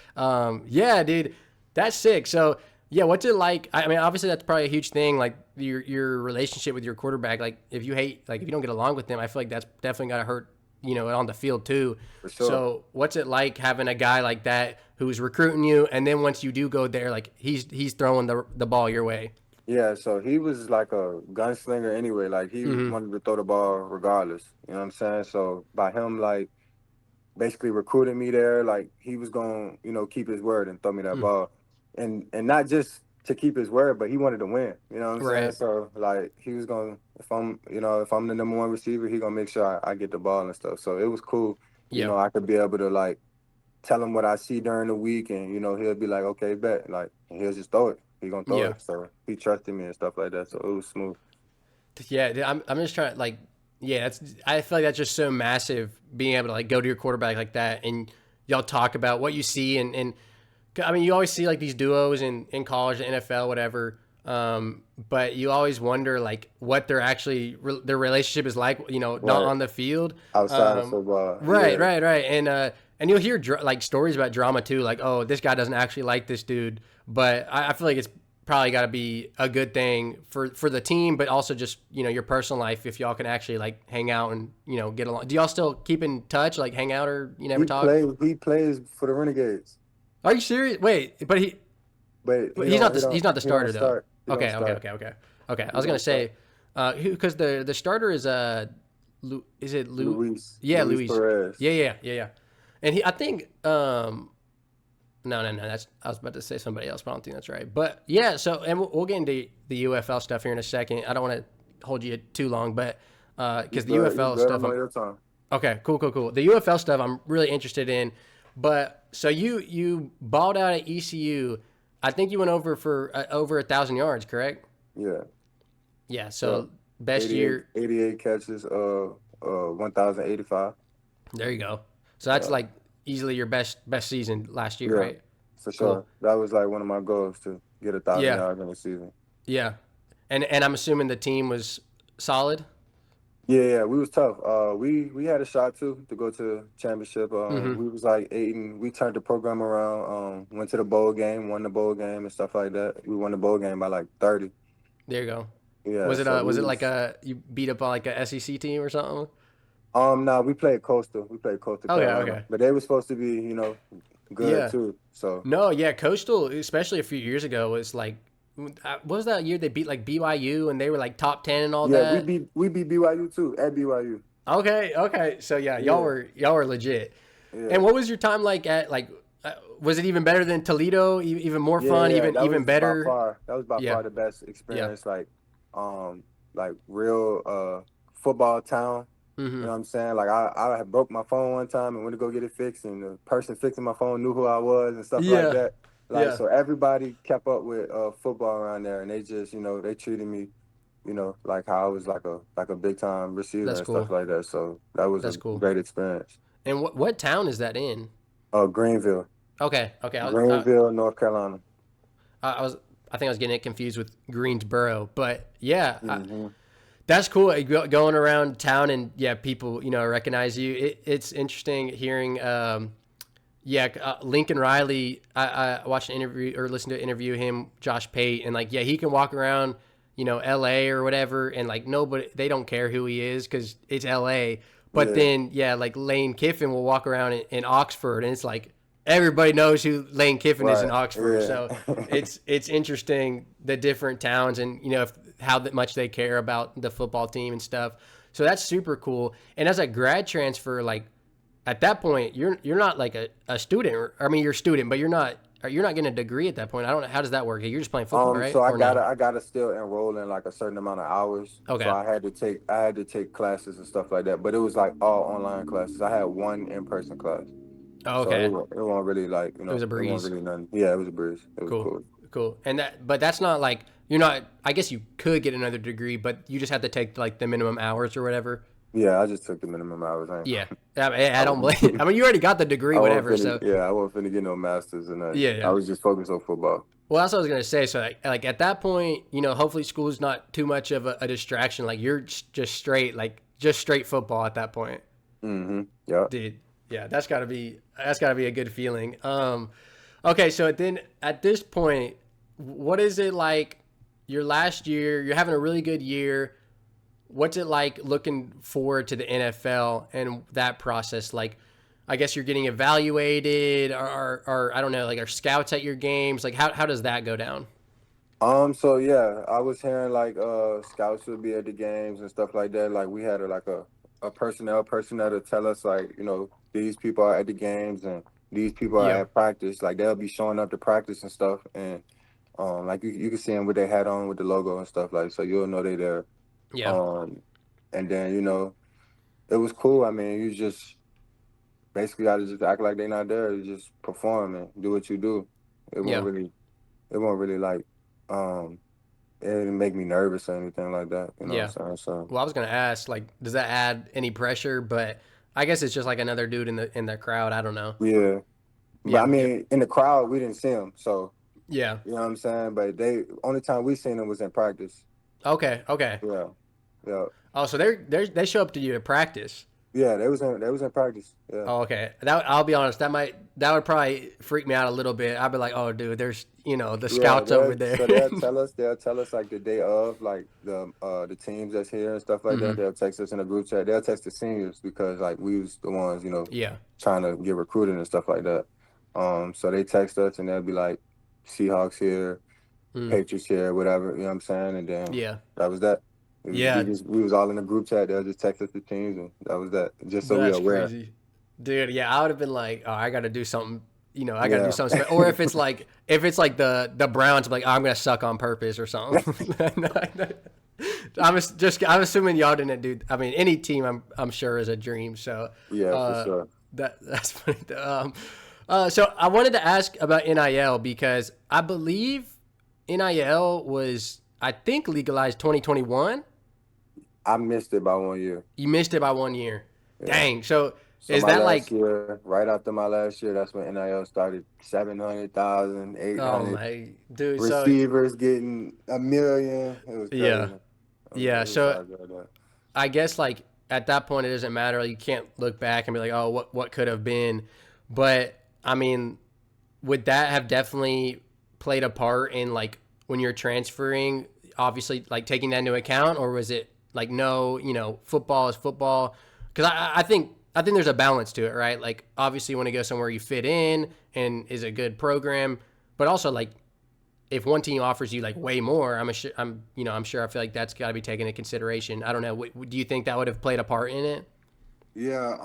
yeah, dude, that's sick. So yeah, what's it like? I mean, obviously that's probably a huge thing. Like your relationship with your quarterback. Like if you don't get along with them, I feel like that's definitely gotta hurt. On the field too. For sure. So what's it like having a guy like that who's recruiting you, and then once you do go there, like he's throwing the ball your way. Yeah, so he was like a gunslinger anyway. Like he Mm-hmm. wanted to throw the ball regardless. You know what I'm saying? So by him like basically recruiting me there, like he was going, keep his word and throw me that Mm. ball. And not just to keep his word, but he wanted to win. You know what I'm saying? Right. So like he was going, if I'm the number one receiver, he gonna make sure I get the ball and stuff. So it was cool. Yeah. I could be able to like tell him what I see during the week, and he'll be like, okay, bet, like, and he'll just throw it. He gonna throw Yeah. it. So he trusted me and stuff like that. So it was smooth. Yeah, dude, I'm just trying to like, yeah, I feel like that's just so massive being able to like go to your quarterback like that and y'all talk about what you see and I mean you always see like these duos in college, the NFL, whatever. But you always wonder like what their relationship is like, not Right. on the field. Outside of football, Right, yeah, right, right, and you'll hear like stories about drama too, like oh this guy doesn't actually like this dude, but I feel like it's probably got to be a good thing for the team, but also just your personal life if y'all can actually like hang out and get along. Do y'all still keep in touch, like hang out, or you never talk? He plays for the Renegades, Are you serious? Wait, but but he's not the he don't starter though. start. He don't Okay. start. Okay. I He was gonna don't start. say, because the starter is is it Yeah, Luis Luis. Perez. Yeah. And I think no. That's I was about to say somebody else, but I don't think that's right. But yeah, so and we'll get into the UFL stuff here in a second. I don't want to hold you too long, but You because the good? You UFL good? stuff, I'm on your time. okay, cool. The UFL stuff I'm really interested in. But so you balled out at ECU. I think you went over for over 1,000 yards, correct? Yeah, Yeah. yeah. So best 88, year. 88 catches. 1,085. There you go. So that's Yeah, like easily your best season last year, yeah, right? for Cool. sure. That was like one of my goals to get 1,000 Yeah. yards in a season. Yeah. And I'm assuming the team was solid. Yeah, we was tough. We had a shot too to go to championship. Mm-hmm. We was like 8 and we turned the program around. Went to the bowl game, won the bowl game and stuff like that. We won the bowl game by like 30. There you go. Yeah, so we Was it like was. you beat up on like a SEC team or something? No, we played Coastal. We played Coastal Carolina, Okay. but they were supposed to be, good Yeah. too. So No, yeah, Coastal, especially a few years ago, was like, what was that year they beat like BYU and they were like top 10 and all yeah, that? we beat BYU too at BYU. Okay. So yeah, Yeah, y'all were legit. And yeah. what was your time like at like? Was it even better than Toledo? Even more fun? Yeah, Even better? that was by Yeah, far the best yeah. experience. Um, like real football town. You know Mm-hmm. what I'm saying? Like I had broke my phone one time and went to go get it fixed, and the person fixing my phone knew who I was and stuff like Yeah, that. Like yeah. so, everybody kept up with football around there, and they just they treated me, like how I was like a big time receiver That's and stuff cool. like that. So that was a That's cool. great experience. And what town is that in? Greenville, Okay. Greenville, North Carolina. I was I think I was getting it confused with Greensboro, but yeah, Hmm. that's cool. Going around town and yeah, people recognize you. It's interesting hearing. Yeah, Lincoln Riley. I watched an interview or listened to an interview him, Josh Pate, and like yeah, he can walk around, L.A. or whatever, and like nobody, they don't care who he is because it's L.A. But Yeah, then yeah, like Lane Kiffin will walk around in Oxford, and it's like everybody knows who Lane Kiffin is in right. Oxford. Yeah. So it's interesting the different towns and how much they care about the football team and stuff. So that's super cool. And as a grad transfer, like at that point, you're not like a student. I mean, you're a student, but you're not getting a degree at that point. I don't know how does that work. You're just playing football, So right? Or no? I gotta still enroll in like a certain amount of hours. So Okay. I had to take classes and stuff like that. But it was like all online classes. I had one in person class. Oh, So okay. it wasn't really like, It was a it wasn't breeze. really nothing. Yeah, it was a breeze. It was Cool. cool. Cool. And but that's not like you're not. I guess you could get another degree, but you just have to take like the minimum hours or whatever. Yeah, I just took the minimum hours. Yeah. I I don't wasn't blame. I mean, you already got the degree, I wasn't whatever. finna So yeah, I wasn't finna get no masters and nothing. I yeah. was just focused on football. Well, that's what I was gonna say. So, like at that point, hopefully school's not too much of a distraction. Like you're just straight, like just straight football at that point, Yeah. dude. Yeah, that's gotta be a good feeling. Okay, so then at this point, what is it like? Your last year, you're having a really good year. What's it like looking forward to the NFL and that process? Like, I guess you're getting evaluated, or I don't know, like are scouts at your games? Like, how does that go down? So yeah, I was hearing like scouts would be at the games and stuff like that. Like we had a personnel person that'll tell us like, these people are at the games and these people are Yeah, at practice. Like they'll be showing up to practice and stuff and like you can see them with their hat on with the logo and stuff like so you'll know they there. yeah, Um and then, it was cool. I mean, you just basically gotta just act like they're not there. You just perform and do what you do. It won't yeah, really it won't really like um it didn't make me nervous or anything like that. You know yeah. what I'm saying? So Well, I was gonna ask, like, does that add any pressure? But I guess it's just like another dude in the crowd. I don't know. yeah, but I Yeah, yeah, mean, in the crowd we didn't see him. So yeah. you know what I'm saying. But they only time we seen him was in practice. Okay. Yeah, yeah, Oh, so they show up to you at practice. Yeah, they was in practice. Yeah. Oh, okay. That I'll be honest. That would probably freak me out a little bit. I'd be like, oh, dude, there's the Yeah, scouts over there. they'll tell us like the day of, like the teams that's here and stuff like that. Hmm. They'll text us in a group chat. They'll text the seniors because like we was the ones, Yeah. trying to get recruited and stuff like that. So they text us and they'll be like, Seahawks here, Mm. Patriots here, whatever, you know what I'm saying? And then Yeah. that was that. Yeah. We was all in the group chat. They'll just text us the teams and that was that. Just so we That's aware. crazy, dude. Yeah, I would have been like, oh, I got to do something. I got to do Yeah. something. Or if it's like the Browns, I'm like, oh, I'm gonna suck on purpose or something. I'm assuming y'all didn't do. I mean, any team, I'm sure is a dream. So, Yeah, for sure. that's funny. So I wanted to ask about NIL because I believe NIL was, I think, legalized 2021. I missed it by 1 year. You missed it by 1 year. Yeah. Dang. So So is my that last like, year, right after my last year, that's when NIL started. 700,000, eight oh hundred my dude? So receivers getting 1 million. It was yeah, crazy. yeah. It was So all good. I guess like at that point it doesn't matter. You can't look back and be like, oh, what could have been. But I mean, would that have definitely played a part in like when you're transferring? Obviously, like taking that into account, or was it like no? Football is football. Because I think there's a balance to it, right? Like obviously, you want to go somewhere you fit in and is a good program, but also like if one team offers you like way more, I'm sure I feel like that's got to be taken into consideration. I don't know. Do you think that would have played a part in it? Yeah,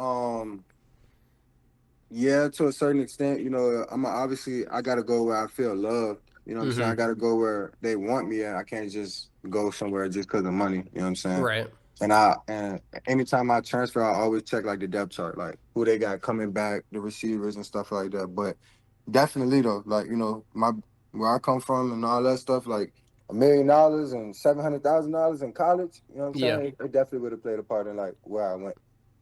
yeah, to a certain extent, I gotta go where I feel loved. You know what I'm saying? I Mm-hmm. gotta go where they want me at. I can't just go somewhere just because of money. You know what I'm saying? Right. And anytime I transfer, I always check like the depth chart, like who they got coming back, the receivers and stuff like that. But definitely though, like my where I come from and all that stuff, like $1 million and $700,000 in college. You know what I'm Yeah. saying? It definitely would have played a part in like where I went,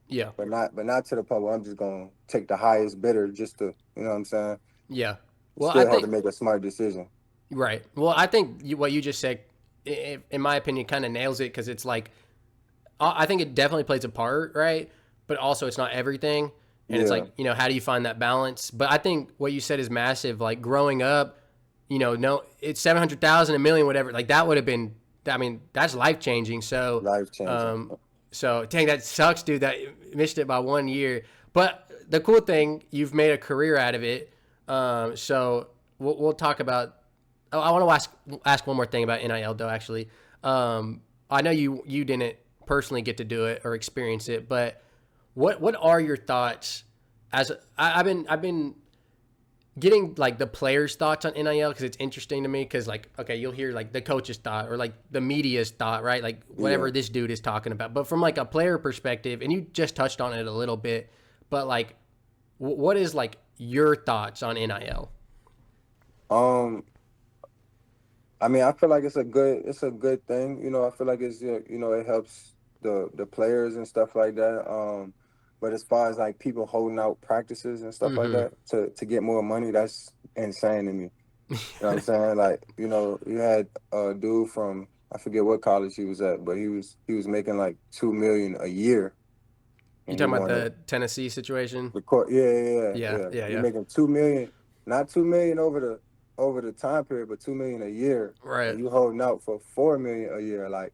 Yeah. but not to the point where I'm just gonna take the highest bidder just to, you know what I'm saying? Yeah. Well, I Still have to think make a smart decision. right. Well, I think what you just said, in my opinion, kind of nails it because it's like I think it definitely plays a part, right? But also, it's not everything. And it's Yeah, like, how do you find that balance? But I think what you said is massive. Like growing up, no, it's 700,000, a million, whatever. Like that would have been, I mean, that's life changing. So, life changing. dang, that sucks, dude. That you missed it by 1 year. But the cool thing, you've made a career out of it. So we'll talk about. Oh, I want to ask one more thing about NIL though. Actually, I know you didn't personally get to do it or experience it, but what are your thoughts? I've been getting like the players' thoughts on NIL because it's interesting to me because like okay, you'll hear like the coach's thought or like the media's thought, right? Like Yeah. whatever this dude is talking about. But from like a player perspective, and you just touched on it a little bit, but like what is like your thoughts on NIL? Um, I mean, I feel like it's a good thing. I feel like it helps the players and stuff like that. But as far as like people holding out practices and stuff like Mm-hmm. that to get more money, that's insane to me. You know what I'm saying? Like, you had a dude from I forget what college he was at, but he was making like 2 million a year, You and he talking about wanted the Tennessee situation? the court. Yeah, yeah, yeah, Yeah, yeah. yeah, He yeah. making 2 million, not 2 million over the time period, but 2 million a year, Right. and you holding out for 4 million a year. Like,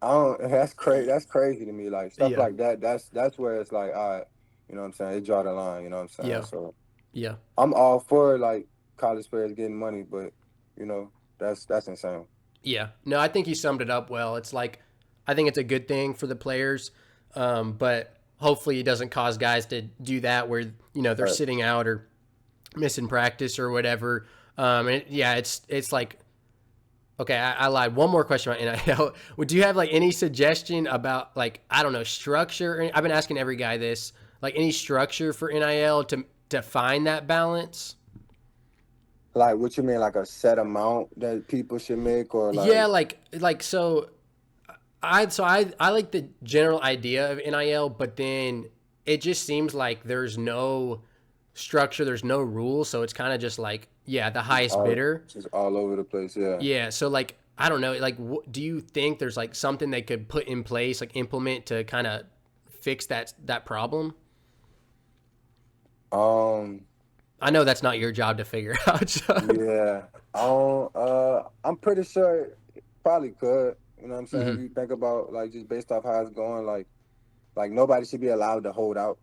I don't. That's crazy. That's crazy to me. Like stuff Yeah. like that. That's where it's like, all right, you know what I'm saying? They draw the line. You know what I'm saying? Yeah. So Yeah. I'm all for like college players getting money, but that's insane. Yeah. No, I think you summed it up well. It's like I think it's a good thing for the players, but hopefully it doesn't cause guys to do that where they're Right. sitting out or missing practice or whatever. Yeah, it's like okay. I lied. One more question about NIL. Would you have like any suggestion about like I don't know structure? I've been asking every guy this. Like any structure for NIL to find that balance. Like, what you mean, like a set amount that people should make, or Yeah, like, like so I like the general idea of NIL, but then it just seems like there's no structure, there's no rules, so it's kind of just like yeah, the just highest all bidder. just all over the place? Yeah. Yeah, so like I don't know, like do you think there's like something they could put in place, like implement to kind of fix that problem? Um, I know that's not your job to figure out. So. yeah. I'm pretty sure it probably could. You know what I'm saying? If Hmm. you think about like just based off how it's going, like nobody should be allowed to hold out.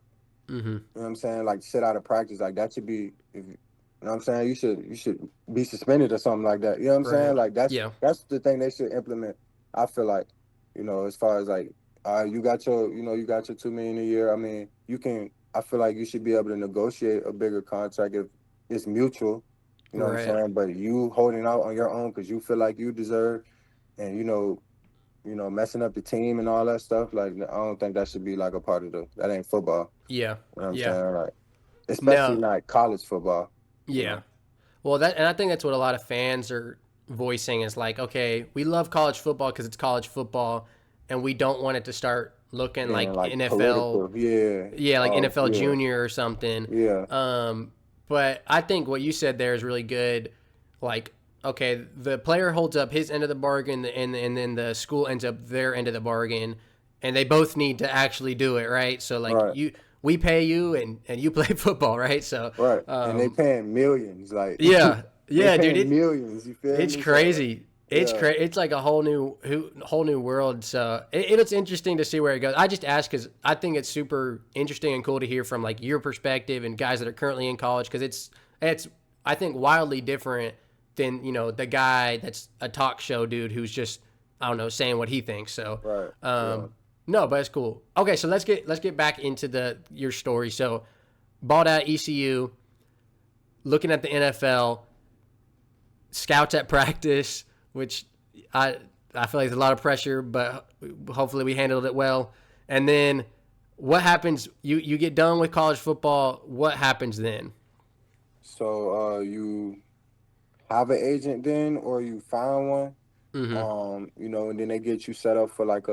Hmm. You know what I'm saying? Like sit out of practice. Like that should be if you know what I'm saying, you should be suspended or something like that. You know what I'm saying? Right. Like that's Yeah. that's the thing they should implement. I feel like, as far as like you got your 2 million a year. I mean, I feel like you should be able to negotiate a bigger contract if it's mutual. You know what I'm Right. saying? But you holding out on your own because you feel like you deserve and messing up the team and all that stuff, like I don't think that should be like a part of that ain't football. Yeah. You know what I'm Yeah. saying? Like especially No. not college football. You Yeah. know, Well, and I think that's what a lot of fans are voicing is like, okay, we love college football because it's college football, and we don't want it to start looking being like like NFL, political. Yeah. yeah, like Oh NFL yeah. Junior or something. Yeah. But I think what you said there is really good. Like, okay, the player holds up his end of the bargain, and then the school ends up their end of the bargain, and they both need to actually do it, right? So like Right. we pay you, and you play football, right? So, Right. And they paying millions. Like yeah, they yeah, dude, paying millions. You feel it's me? So crazy. yeah. It's like a whole new world. So it's interesting to see where it goes. I just ask because I think it's super interesting and cool to hear from like your perspective and guys that are currently in college because it's I think wildly different than the guy that's a talk show dude who's just I don't know saying what he thinks. So Right. Yeah. no, but it's cool. Okay, so let's get back into your story. So balled out ECU, looking at the NFL, scouts at practice, which I I feel like there's a lot of pressure, but hopefully we handled it well. And then what happens? You get done with college football. What happens then? So you have an agent then or you find one. Mm-hmm. And then they get you set up for like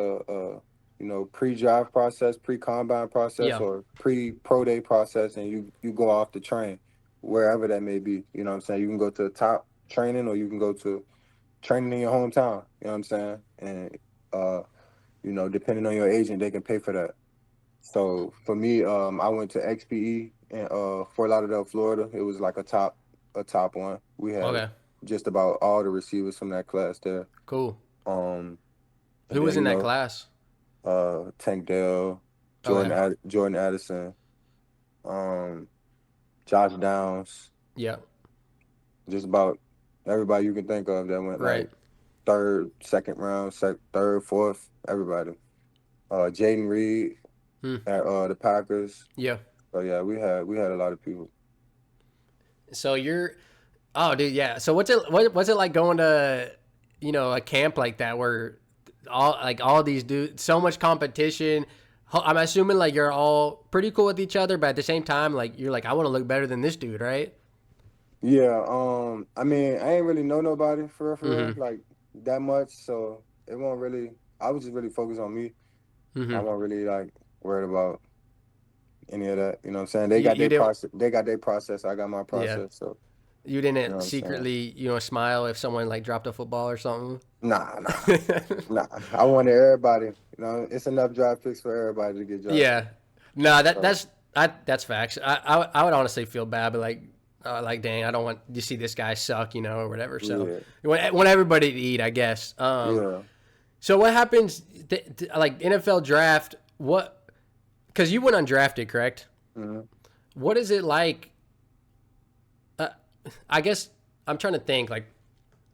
pre-drive process, pre-combine process, Yeah. or pre-pro day process, and you go off the train, wherever that may be. You know what I'm saying? You can go to the top training, or you can go to training in your hometown. You know what I'm saying? And uh, depending on your agent, they can pay for that. So for me, I went to XPE in Fort Lauderdale, Florida. It was like a top one. We had Okay. just about all the receivers from that class there. Cool. Um, and Who was then in that class? Tank Dell, Okay. Jordan Addison, um, Josh Downs, Yeah. just about everybody you can think of that went Right. like third, second round, third, fourth, everybody. Jaden Reed Hmm. at the Packers. Yeah. So yeah, we had a lot of people. So you're, oh, dude, yeah. So what's it like going to, a camp like that where all these dudes, so much competition. I'm assuming like you're all pretty cool with each other, but at the same time, like you're like, I want to look better than this dude, right? Yeah, I mean, I ain't really know nobody for real, Mm-hmm. like that much, so it won't really. I was just really focused on me. I Mm-hmm. wasn't really like worried about any of that. You know what I'm saying? They You got you their didn't, process. They got their process. I got my yeah. process. So You you know didn't what I'm saying? secretly, smile if someone like dropped a football or something. Nah, nah, nah. I wanted everybody. It's enough draft picks for everybody to get drafted. Yeah. No, So that's facts. I would honestly feel bad, but like dang, I don't want to see this guy suck, or whatever. So yeah, want everybody to eat, I guess. yeah. So what happens? Like NFL draft? What? Because you went undrafted, correct? Mhm. What is it like? Uh, I guess I'm trying to think. Like,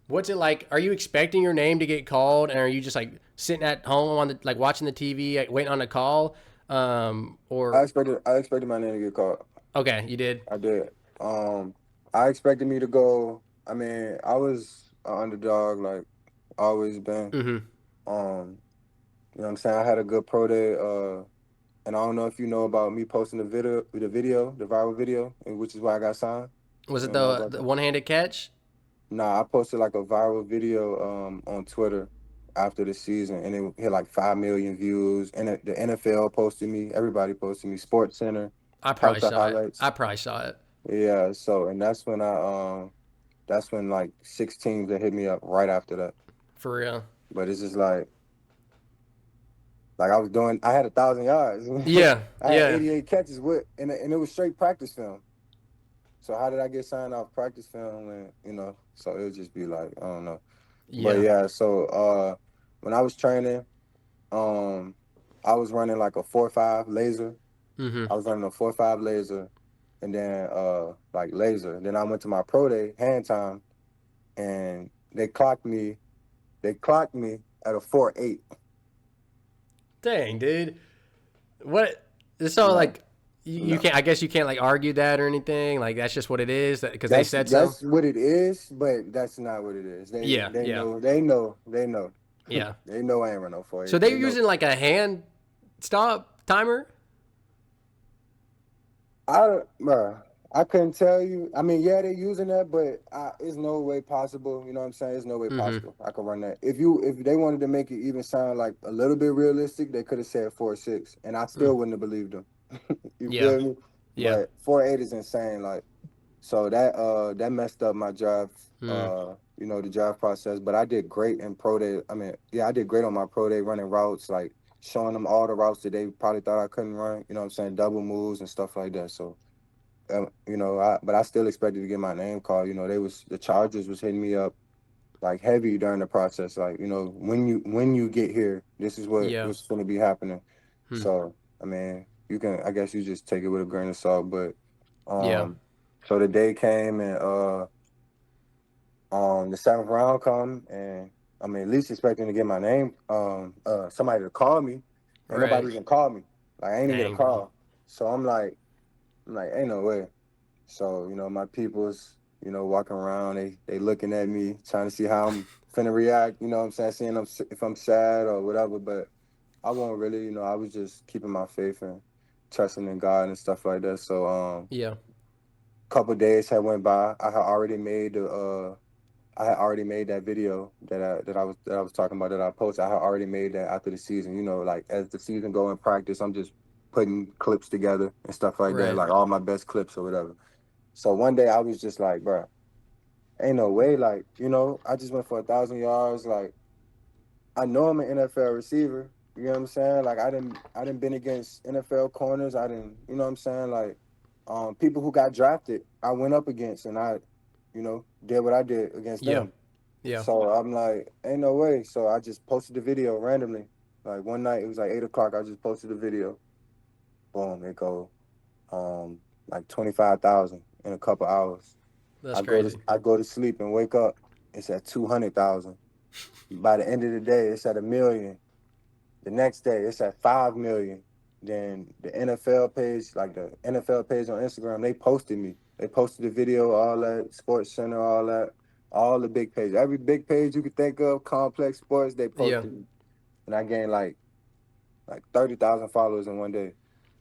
what's it like? Are you expecting your name to get called, and are you just like sitting at home on the like watching the TV, like, waiting on a call? I Or expected. I expected my name to get called. okay, you did. I did. I expected me to go. I mean, I was an underdog, like always been. Mm-hmm. Um, you know what I'm saying? I had a good pro day. And I don't know if you know about me posting the viral video, and which is why I got signed. Was You it don't know the about that? one-handed catch? Nah, I posted like a viral video on Twitter after the season, and it hit like 5 million views. And the NFL posted me, everybody posted me, Sports Center, I probably Parker saw it. highlights. I probably saw it Yeah, so and that's when like 6 teams that hit me up right after that. for real. But it's just like Like I had 1,000 yards. Yeah, I had yeah, 88 catches and it was straight practice film. So how did I get signed off practice film? And so it would just be like, I don't know. But yeah. yeah, so when I was training, um, I was running like a 4.5 laser. Mm-hmm. I was running a 4.5 laser, and then like laser. Then I went to my pro day hand time, and they clocked me. They clocked me at a 4.8. Dang, dude. What? So I'm like, like, you no. can't. I guess you can't like argue that or anything. Like that's just what it is. Because they That's said so. that's what it is, but that's not what it is. They Yeah, they yeah, know they know they know yeah. they know I ain't run no So 4.8. they're They know. using like a hand stop timer. Bruh, I couldn't tell you. I mean, yeah, they're using that, but it's no way possible. You know what I'm saying? There's no way Mm-hmm. possible I could run that. If they wanted to make it even sound like a little bit realistic, they could have said 4.6, and I Mm. still wouldn't have believed them. You Yeah, feel me? yeah, But 4.8 is insane. Like, so that messed up my drive. mm. The drive process. But I did great in pro day. I mean, yeah, I did great on my pro day running routes, like showing them all the routes that they probably thought I couldn't run. You know what I'm saying? Double moves and stuff like that. So but I still expected to get my name called. The Chargers was hitting me up like heavy during the process. Like, when you get here, this is yeah, what's going to be happening. hmm. So, I mean, I guess you just take it with a grain of salt. But, Yeah, so the day came and the seventh round come and I mean, at least expecting to get my name, somebody to call me, and right. nobody even called me. Like I ain't even get a Dang, bro. call. So I'm like, ain't no way. So, my people's, walking around, they looking at me, trying to see how I'm finna react, you know what I'm saying, seeing if I'm sad or whatever. But I won't really, I was just keeping my faith and trusting in God and stuff like that. So Yeah, couple days had went by. I had already made that video that I was talking about that I posted. I had already made that after the season. Like as the season go in practice, I'm just putting clips together and stuff like that, right. like all my best clips or whatever. So one day I was just like, bro, ain't no way. Like, I just went for 1,000 yards. Like, I know I'm an NFL receiver. You know what I'm saying? Like, I didn't been against NFL corners. I didn't, you know what I'm saying? Like, people who got drafted, I went up against, and I, did what I did against Yeah, them. yeah. So I'm like, ain't no way. So I just posted the video randomly. Like one night, it was like 8 o'clock. I just posted the video. Boom, it go, like 25,000 in a couple hours. That's I crazy. I go to sleep and wake up. It's at 200,000. By the end of the day, it's at 1 million. The next day, it's at 5 million. Then the NFL page, like the NFL page on Instagram, they posted me. They posted the video, all that, Sports Center, all that, all the big pages. Every big page you could think of, Complex Sports, they Yeah. posted me. And I gained like 30,000 followers in one day.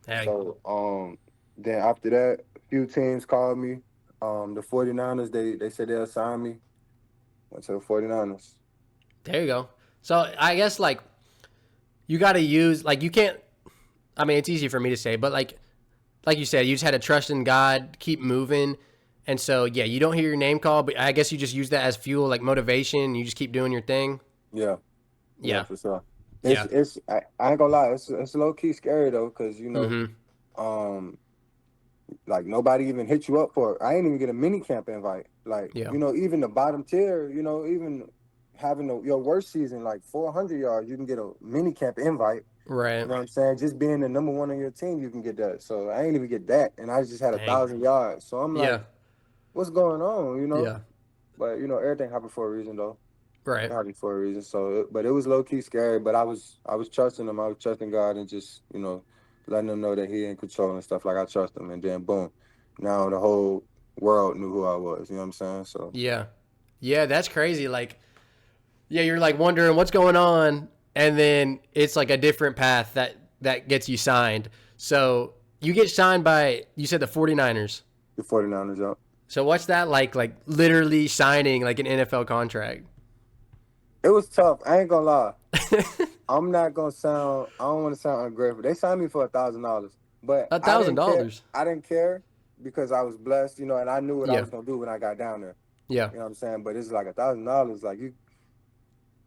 Hey, So then after that, a few teams called me. The 49ers, they said they'll sign me. Went to the 49ers. there you go. So I guess like you got to use like you can't. I mean, it's easy for me to say, but like you said, you just had to trust in God, keep moving. And so, yeah, you don't hear your name called, but I guess you just use that as fuel, like motivation. You just keep doing your thing. Yeah, yeah, Yeah. for sure. Yeah. I ain't gonna lie, it's low key scary though, because Mm-hmm. um, like nobody even hit you up for it. I ain't even get a mini camp invite. Like, Yeah. even the bottom tier, even having your worst season, like 400 yards, you can get a mini camp invite. You Right. know what I'm saying? Just being the number one on your team, you can get that. So I ain't even get that, and I just had a Dang. 1,000 yards. So I'm like, Yeah. what's going on? Yeah. But everything happened for a reason, though. It Right. happened for a reason. But it was low key scary. But I was trusting him. I was trusting God and just letting him know that He in control and stuff. Like I trust Him. And then boom, now the whole world knew who I was. You know what I'm saying? So Yeah. Yeah. That's crazy. Like, yeah, you're like wondering what's going on. And then it's like a different path that gets you signed. So you get signed by, you said the 49ers. the 49ers up. So what's that like literally signing like an NFL contract? It was tough. I ain't gonna lie. I'm not gonna sound. I don't want to sound ungrateful. They signed me for $1,000, but A I thousand didn't care. dollars. I didn't care because I was blessed, and I knew what I Yeah. was gonna do when I got down there. Yeah. You know what I'm saying? But it's like $1,000. Like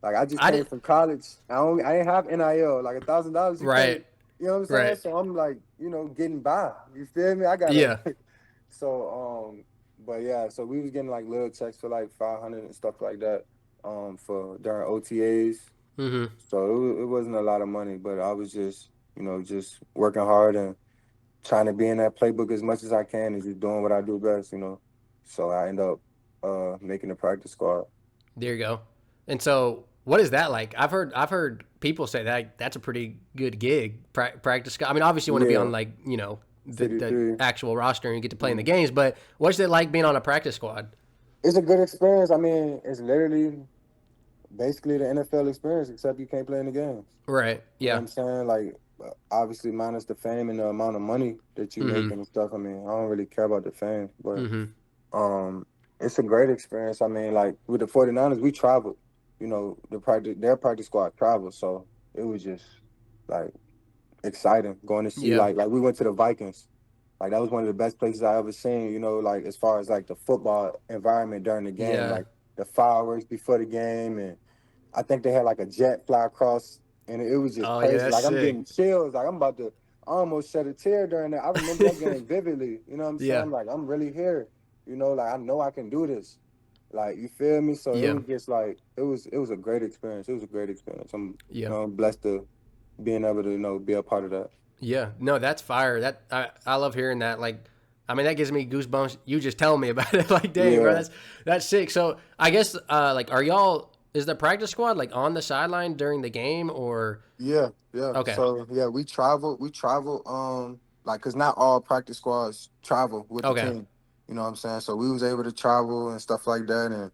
Like I just I came did. from college. I didn't have NIL. Like $1,000 you can't, Right. you know what I'm saying? Right. So I'm like, getting by. You feel me? I gotta Yeah. so but yeah, so we was getting like little checks for like 500 and stuff like that for during OTAs. Mm-hmm. So it wasn't a lot of money, but I was just, just working hard and trying to be in that playbook as much as I can and just doing what I do best. So I end up making the practice squad. There you go. And so, what is that like? I've heard people say that that's a pretty good gig. Practice. I mean, obviously, you want to be on Yeah, like the 53. actual roster and you get to play in the Mhm. games. But what's it like being on a practice squad? It's a good experience. I mean, it's literally basically the NFL experience, except you can't play in the games. Right. You know what Yeah. I'm saying? Like, obviously, minus the fame and the amount of money that you make Mm-hmm. and stuff. I mean, I don't really care about the fame, but Mm-hmm. um, it's a great experience. I mean, like with the 49ers, we traveled. Their practice squad traveled, so it was just like exciting going to see Yeah. like we went to the Vikings. Like that was one of the best places I ever seen, like as far as like the football environment during the game, Yeah. like the fireworks before the game, and I think they had like a jet fly across, and it was just Oh yeah, crazy. that's Like I'm getting sick. chills. Like I'm about to I almost shed a tear during that. I remember that game vividly. You know what I'm saying? Yeah. I'm like, I'm really here. Like I know I can do this. Like you feel me? So it Yeah. was just like it was a great experience. It was a great experience. Yeah. I'm blessed to being able to, be a part of that. Yeah, no, that's fire. I love hearing that. Like, I mean, that gives me goosebumps. You just telling me about it. Like, dang, bro, Yeah. that's sick. So, I guess, like, are y'all is the practice squad like on the sideline during the game or? Yeah, yeah. Okay, So yeah, we travel, like, cause not all practice squads travel with the okay, team. You know what I'm saying? So we was able to travel and stuff like that, and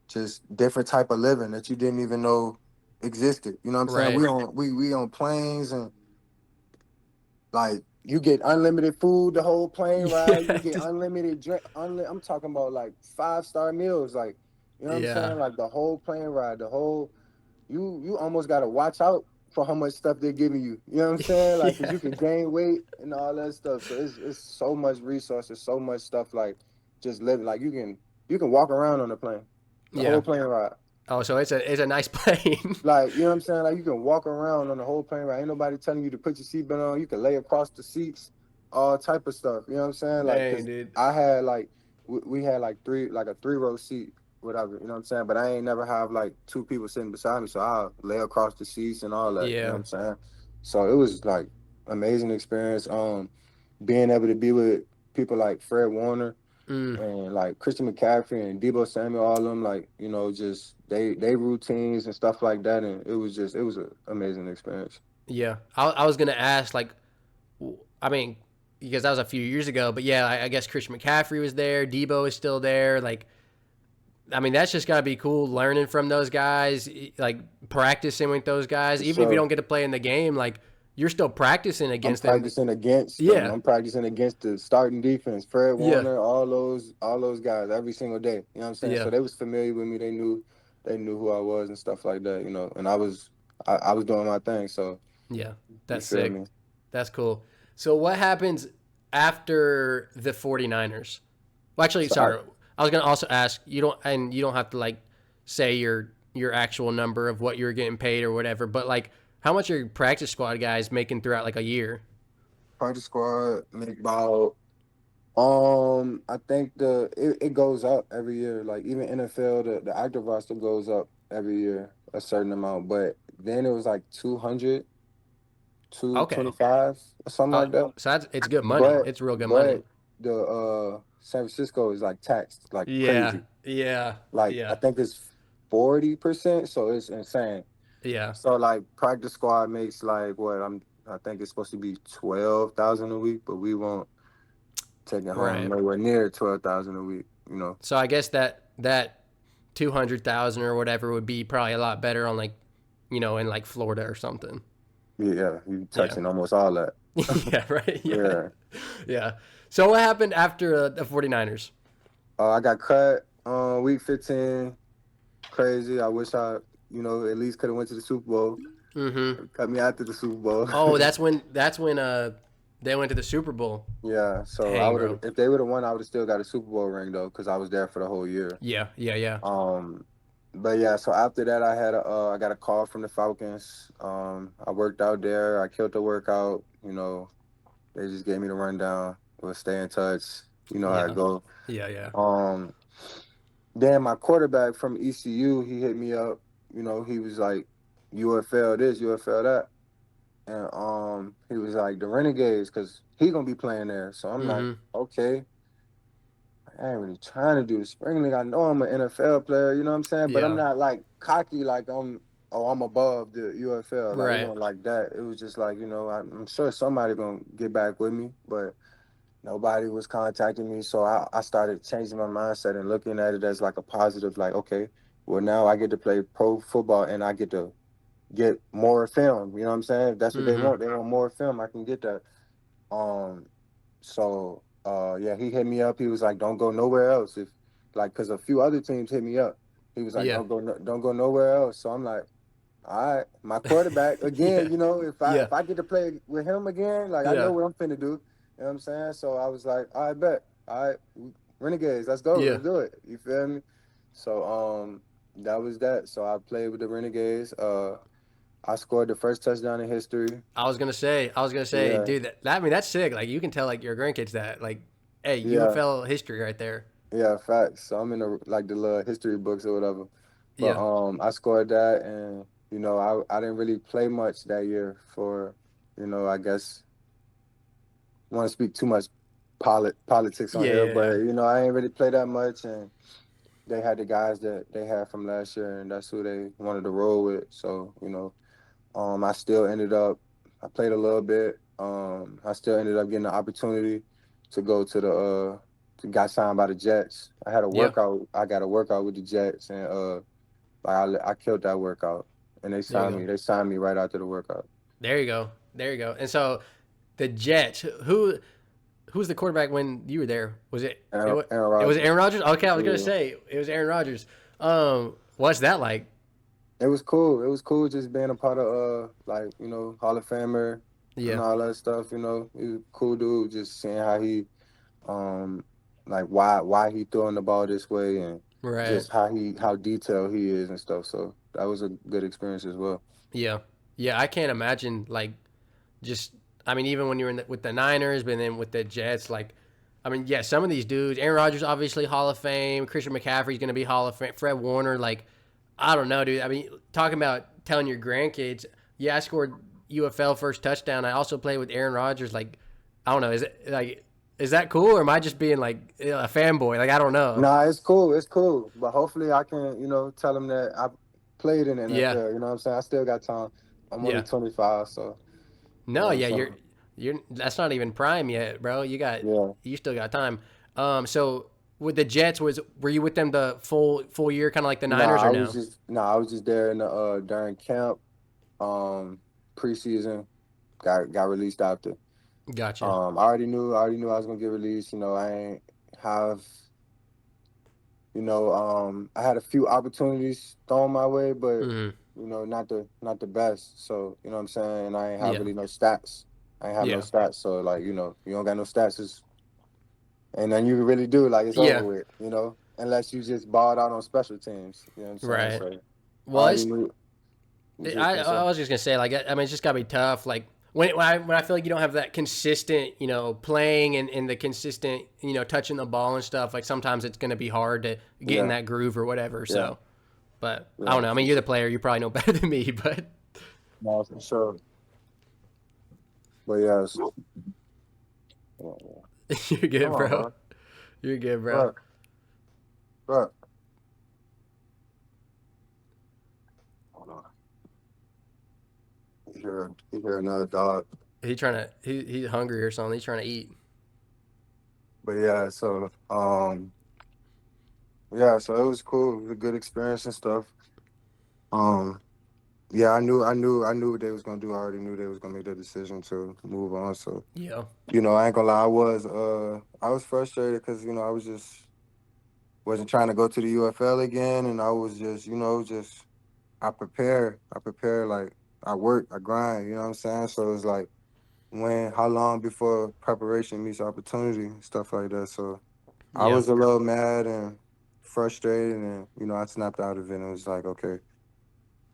just different type of living that you didn't even know existed. You know what I'm saying? right. We on planes, and like you get unlimited food the whole plane ride. You Yeah, get unlimited drink. I'm talking about like 5-star meals. Like, you know what I'm yeah, saying? Like the whole plane ride, the whole you almost got to watch out for how much stuff they're giving you. You know what I'm saying? Like, cause yeah, you can gain weight and all that stuff. So it's so much resources, so much stuff. Like just living, like you can walk around on the plane, the whole yeah. plane ride. Oh, so it's a nice plane. Like, you know what I'm saying? Like you can walk around on the whole plane ride. Ain't nobody telling you to put your seatbelt on. You can lay across the seats, all type of stuff. You know what I'm saying? Like, Dang, cause dude. I had like we had like a 3-row seat, whatever. You know what I'm saying? But I ain't never have like two people sitting beside me, so I'll lay across the seats and all that. You know what Yeah. I'm saying? So it was like amazing experience. Being able to be with people like Fred Warner Mm, and like Christian McCaffrey and Debo Samuel, all of them, like, just they routines and stuff like that, and it was an amazing experience. yeah. I was gonna ask like, I mean, because that was a few years ago, but yeah, I guess Christian McCaffrey was there. Debo is still there. Like, I mean, that's just gotta be cool learning from those guys, like practicing with those guys. For Even if you sure. don't get to play in the game, like you're still practicing I'm against them. practicing against them. Yeah, I'm practicing against the starting defense, Fred yeah, Warner, all those guys every single day. You know what I'm saying? So yeah, they was familiar with me. They knew who I was and stuff like that. And I was doing my thing. So yeah. you That's feel sick. me? That's cool. So what happens after the 49ers? Well, actually, So I, sorry. I was gonna also ask you don't have to like say your actual number of what you're getting paid or whatever, but like how much are your practice squad guys making throughout like a year? practice squad make about I think it goes up every year. Like even NFL, the active roster goes up every year a certain amount. But then it was like 200, Okay. 225 or something like that. So it's good money. But It's real good money. but the San Francisco is like taxed like Yeah. crazy. Yeah. Like I Yeah. think it's 40%, so it's insane. Yeah. So like practice squad makes like what I think it's supposed to be 12,000 a week, but we won't take it home Right. nowhere near 12,000 a week. So I guess that 200,000 or whatever would be probably a lot better on like in like Florida or something. Yeah, you Yeah. touching almost all that. Yeah, right. Yeah. Yeah. Yeah. So what happened after the 49ers? I got cut week 15. Crazy. I wish I, at least could have went to the Super Bowl. Mhm. Cut me after the Super Bowl. Oh, that's when they went to the Super Bowl. Yeah. So I Dang, would have, bro. if they would have won, I would have still got a Super Bowl ring though, because I was there for the whole year. Yeah. Yeah, yeah. Um, but yeah, so after that, I got a call from the Falcons. I worked out there. I killed the workout. They just gave me the rundown. We'll stay in touch. You know how it Yeah. go. Yeah, yeah. Um, then my quarterback from ECU, he hit me up. He was like, UFL this, UFL that. And he was like the Renegades because he gonna be playing there. So I'm like, Mm-hmm. okay, I ain't really trying to do the spring league. I know I'm an NFL player, you know what I'm saying? But I'm Yeah. not like cocky like I'm above the UFL. Like it Right. wasn't like that. It was just like, I'm sure somebody gonna get back with me, but nobody was contacting me. So I started changing my mindset and looking at it as like a positive, like, okay, well now I get to play pro football and I get to get more film. You know what I'm saying? If that's what they Mm-hmm. want. They want more film. I can get that. Um, so yeah, he hit me up. He was like, "Don't go nowhere else." If like, cause a few other teams hit me up. He was like, Yeah. "Don't go, don't go nowhere else." So I'm like, "All right, my quarterback again." Yeah. If I Yeah. if I get to play with him again, like I know Yeah. what I'm finna do. You know what I'm saying? So I was like, "I bet, all right, Renegades, let's go, Yeah. let's do it." You feel me? So that was that. So I played with the Renegades. I scored the first touchdown in history. I was gonna say, Yeah, dude, I mean, that's sick. Like, you can tell, like, your grandkids that, like, hey, yeah. UFL history right there. Yeah, facts. So I'm in the little history books or whatever. But Yeah. I scored that, and I didn't really play much that year for, I guess want to speak too much politics on Yeah, here, yeah, but yeah. I ain't really play that much, and they had the guys that they had from last year, and that's who they wanted to roll with. So I still ended up. I played a little bit. I still ended up getting the opportunity to go to got signed by the Jets. I had a Yeah. workout. I got a workout with the Jets, and I killed that workout, and they There you signed go. me. They signed me right after the workout. There you go. There you go. And so the Jets, who's the quarterback when you were there? Was it it, wa- Aaron it was Aaron Rodgers. Rodgers? Okay, I was gonna Yeah, say it was Aaron Rodgers. What's that like? it was cool. It was cool just being a part of like Hall of Famer and Yeah. all that stuff. He was a cool dude. Just seeing how he um like why he throwing the ball this way and Right. just how detailed he is and stuff. So that was a good experience as well. Yeah. Yeah. I can't imagine like just. I mean, even when you were with the Niners, but then with the Jets, like, I mean, yeah, some of these dudes, Aaron Rodgers, obviously Hall of Fame. Christian McCaffrey's going to be Hall of Fame. Fred Warner, like, I don't know, dude. I mean, talking about telling your grandkids, yeah, I scored UFL first touchdown. I also played with Aaron Rodgers. Like, I don't know, is it like, is that cool, or am I just being like a fanboy? Like, I don't know. Nah, it's cool. It's cool. But hopefully I can, tell them that I played in the Yeah, NFL. You know what I'm saying? I still got time. I'm only yeah. 25, so you know No, what I'm yeah, saying? you're. That's not even prime yet, bro. Yeah. You still got time. So with the Jets, were you with them the full year, kind of like the Niners, or no? I was just there in the during camp, preseason, got released after. Gotcha. I already knew I was gonna get released. I ain't have I had a few opportunities thrown my way, but Hmm. not the best. So you know what I'm saying. And I ain't have Yeah, really no stats. I ain't have no yeah, stats. So like you don't got no stats, and then you really do like it's over yeah. with. Unless you just balled out on special teams. You know what I'm saying. Right. So I Well, already it's. knew. What you was gonna I say? was just gonna say, like, I mean, it's just gotta be tough. Like when I feel like you don't have that consistent, playing and the consistent, touching the ball and stuff. Like sometimes it's gonna be hard to get in Yeah, that groove or whatever. yeah, So, but I don't yeah. know. I mean, you're the player. You probably know better than me, but No, for sure. But yes, yeah, yeah. you're Come good, on, bro. bro. You're good, bro. Look, look. Hold on. You hear another dog. He's hungry or something. He's trying to eat. But yeah, so it was cool. It was a good experience and stuff. Um, yeah, I knew what they was gonna do. I already knew they was gonna make the decision to move on. So, Yeah, I ain't gonna lie, I was frustrated because, I was just wasn't trying to go to the UFL again, and I was just, I prepare like I work, I grind, you know what I'm saying? So it's like how long before preparation meets opportunity, stuff like that. So I yeah, was a little mad, and frustrated, and I snapped out of it and was like, okay,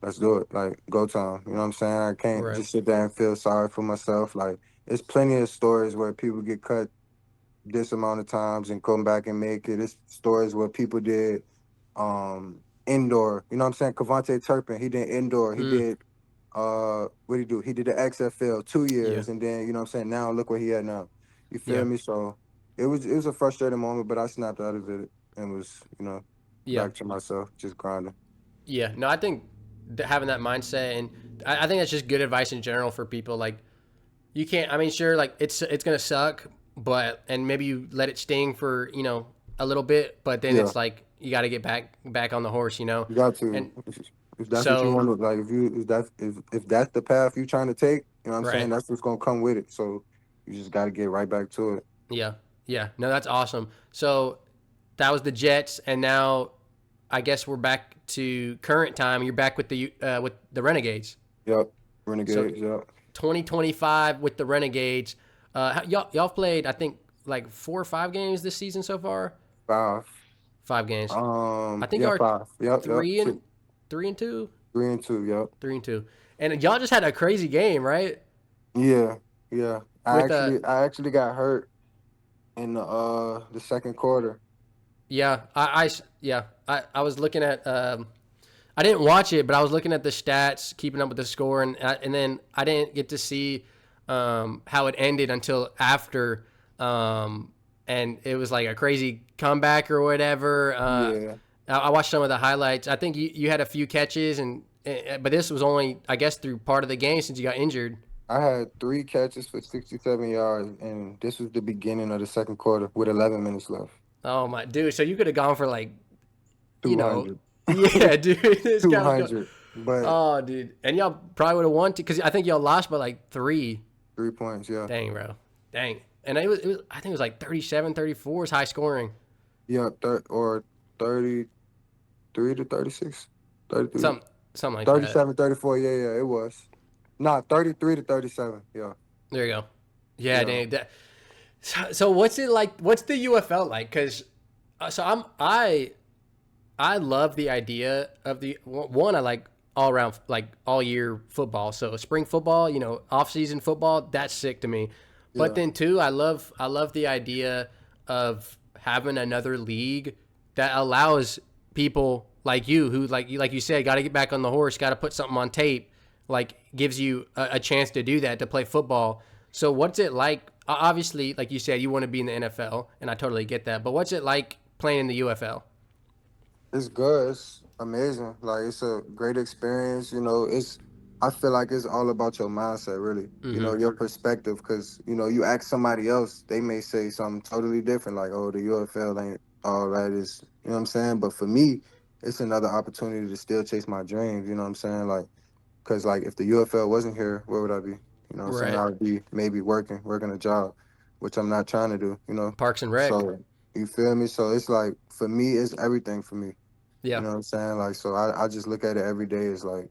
let's do it. Like, go time. You know what I'm saying? I can't Right. just sit there and feel sorry for myself. Like, there's plenty of stories where people get cut this amount of times and come back and make it. It's stories where people did indoor. You know what I'm saying? Cavante Turpin, he did indoor. He Mm, did what did he do? He did the XFL 2 years, yeah. and then what I'm saying, now look where he at now. You feel Yeah. me? So it was a frustrating moment, but I snapped out of it and was, Yeah. back to myself, just grinding. Yeah. No, I think having that mindset, and I think that's just good advice in general for people. Like, you can't. I mean, sure, like it's gonna suck, but and maybe you let it sting for a little bit, but then Yeah. it's like you got to get back on the horse, You got to. and If that's what you so want to like, if that's the path you're trying to take, you know what I'm saying? right. That's what's gonna come with it. So you just gotta get right back to it. Yeah. Yeah. No, that's awesome. So that was the Jets, and now I guess we're back to current time. You're back with the Renegades. Yep. So Renegades, yep. 2025 with the Renegades. Y'all played, I think, like 4 or 5 games this season so far. 5. 5 games. I think Yeah, y'all are 5. Yep. three and three and two, 3-2, yep. 3-2, and y'all just had a crazy game, right? Yeah, yeah. I With actually I actually got hurt in the second quarter. yeah, I was looking at I didn't watch it, but I was looking at the stats, keeping up with the score, and then I didn't get to see how it ended until after, and it was like a crazy comeback or whatever. Yeah. I watched some of the highlights. I think you had a few catches, but this was only, I guess, through part of the game since you got injured. I had 3 catches for 67 yards, and this was the beginning of the second quarter with 11 minutes left. Oh my dude! So you could have gone for like, you know, 200. yeah, dude. This guy was going. 200. But Oh, dude, and y'all probably would have won because I think y'all lost by like 3. 3 points, yeah. Dang, bro. Dang. And it was I think it was like 37, 34 is high scoring. Yeah, or 33 to 36. 33. Something like that. 37, 34. Yeah, yeah, it was. Nah, 33 to 37. Yeah. There you go. Yeah, Yeah. dang. So what's it like? What's the UFL like? Because so I love the idea of the one. I like all around like all year football. So spring football, off season football, that's sick to me. But Yeah. then too, I love the idea of having another league that allows people like you who like you said got to get back on the horse, got to put something on tape, like gives you a chance to do that, to play football. So what's it like? Obviously, like you said, you want to be in the NFL, and I totally get that. But what's it like playing in the UFL? It's good. It's amazing. Like, it's a great experience. I feel like it's all about your mindset, really. Mm-hmm. Your perspective. Because you ask somebody else, they may say something totally different. Like, oh, the UFL ain't all that. Is you know what I'm saying? But for me, it's another opportunity to still chase my dreams. You know what I'm saying? Like, because like if the UFL wasn't here, where would I be? You know what I'm saying? Right. I would be maybe working a job, which I'm not trying to do. Parks and Rec. So you feel me? So it's like for me, it's everything for me. You Yeah. know what I'm saying? Like, so I just look at it every day as like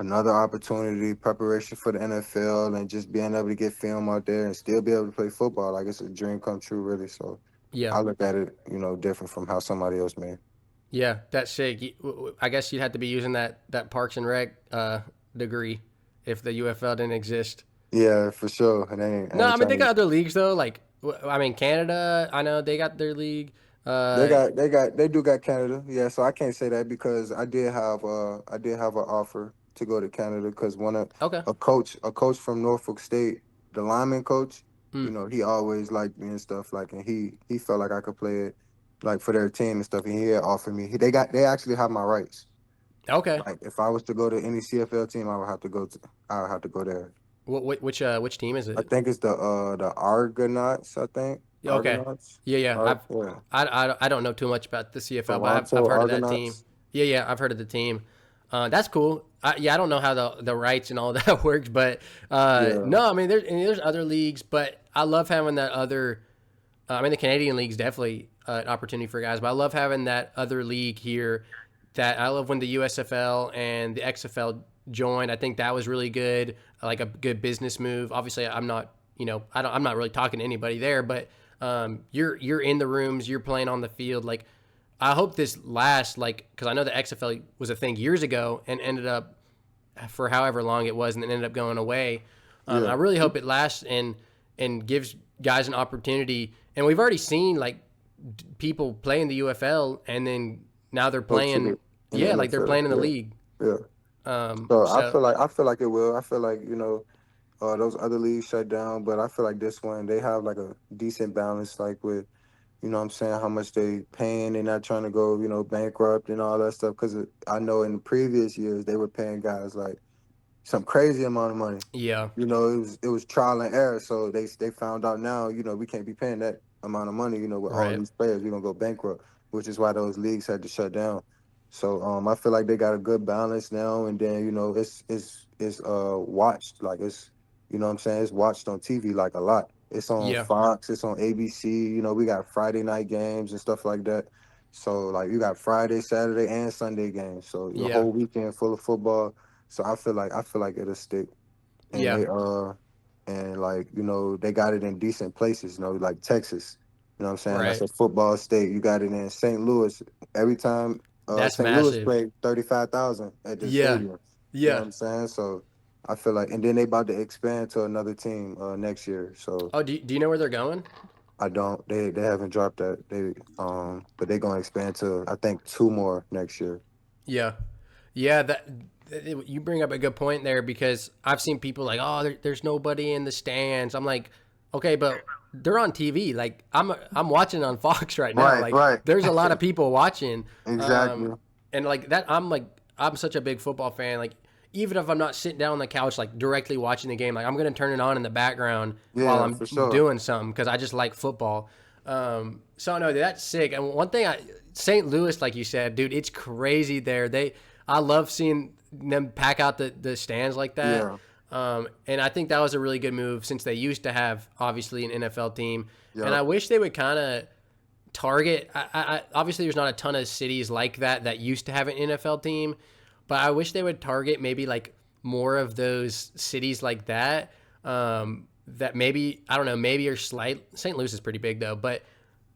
another opportunity, preparation for the NFL, and just being able to get film out there and still be able to play football. Like, it's a dream come true, really. So Yeah. I look at it, different from how somebody else may. Yeah. That's sick. I guess you'd have to be using that Parks and Rec degree if the UFL didn't exist. Yeah, for sure. And No, I I ain't mean trying they got to. other leagues though. Like I mean Canada, I know they got their league. They do got Canada. Yeah, so I can't say that because I did have an offer to go to Canada because Okay. a coach from Norfolk State, the lineman coach, Mm, he always liked me and stuff like, and he felt like I could play it like for their team and stuff, and he had offered me. They actually have my rights. okay. Like, if I was to go to any CFL team, I would have to go there. Which team is I it? think it's the Argonauts. I think Yeah, okay. Argonauts. Yeah, yeah. Yeah. I don't know too much about the CFL, but I've Toronto heard of that team. Argonauts. Yeah, yeah. I've heard of the team. That's cool. Yeah, I don't know how the rights and all that works, but Yeah. no, I mean there's other leagues, but I love having that other. I mean the Canadian league's definitely an opportunity for guys, but I love having that other league here. That I love when the USFL and the XFL joined. I think that was really good, like a good business move. Obviously, I'm not, I'm not really talking to anybody there, but you're in the rooms, you're playing on the field. Like I hope this lasts, like, because I know the XFL was a thing years ago and ended up for however long it was, and then ended up going away. I Yeah. really hope it lasts and gives guys an opportunity. And we've already seen like people play in the UFL, and then now they're Go to playing. in the Yeah, like they're NFL. playing in the Yeah. league. Yeah. So So I feel like it will. I feel like, those other leagues shut down, but I feel like this one they have like a decent balance, like with, what I'm saying, how much they paying. They're not trying to go, bankrupt and all that stuff. Because I know in the previous years they were paying guys like some crazy amount of money. yeah, It was trial and error. So they found out now, we can't be paying that amount of money, with all right. these players. We're gonna go bankrupt, which is why those leagues had to shut down. So I feel like they got a good balance now, and then it's watched, like it's, what I'm saying, it's watched on TV like a lot. It's on Yeah, Fox, it's on ABC. We got Friday night games and stuff like that. So like you got Friday, Saturday, and Sunday games. So the yeah, whole weekend full of football. So I feel like it'll stick. And yeah. like, they got it in decent places, like Texas. You know what I'm saying? That's Right. a football state. You got it in St. Louis. Every time That's St. Louis massive. played, 35,000 at the Yeah, stadium. You know what yeah. I'm saying? So I feel like, and then they about to expand to another team next year. So Oh, do you know where they're going? I don't they haven't dropped that. But they're gonna expand to, I think, two more next year. Yeah, yeah. You bring up a good point there, because I've seen people like, oh, there's nobody in the stands. I'm like, okay, but they're on TV. Like I'm watching on Fox right now. Right, Like right. there's a lot of people watching, Exactly. and like that. I'm such a big football fan. Like even if I'm not sitting down on the couch like directly watching the game, like I'm gonna turn it on in the background while Yeah, I'm for sure. doing something, because I just like football. So no, that's sick. And one thing, St. Louis, like you said, dude, it's crazy there. I love seeing them pack out the stands like that. Yeah. And I think that was a really good move, since they used to have obviously an NFL team, and I Yep. wish they would kind of target. Obviously, there's not a ton of cities like that used to have an NFL team, but I wish they would target maybe like more of those cities like that. That maybe, I don't know, maybe are slight. St. Louis is pretty big though, but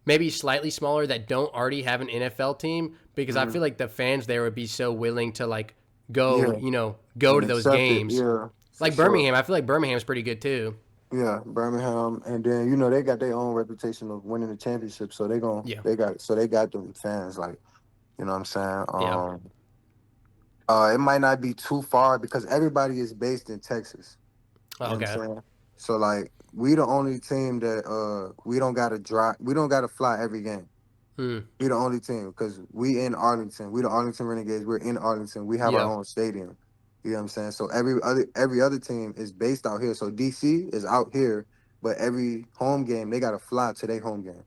maybe slightly smaller, that don't already have an NFL team, because I feel Mhm. like the fans there would be so willing to like go, Yeah. go And to those accept it. games. Yeah, for Like sure. Birmingham, I feel like Birmingham's pretty good too. Yeah, Birmingham, and then they got their own reputation of winning the championship, so Yeah, they got them fans, like, what I'm saying. yeah. It might not be too far because everybody is based in Texas. You Oh, know what I'm okay. saying? So like we the only team that we don't gotta fly every game. Hmm. We the only team because we in Arlington. We the Arlington Renegades. We're in Arlington. We have our Yeah. own stadium. You know what I'm saying? So every other team is based out here. So DC is out here, but every home game they gotta fly to their home game.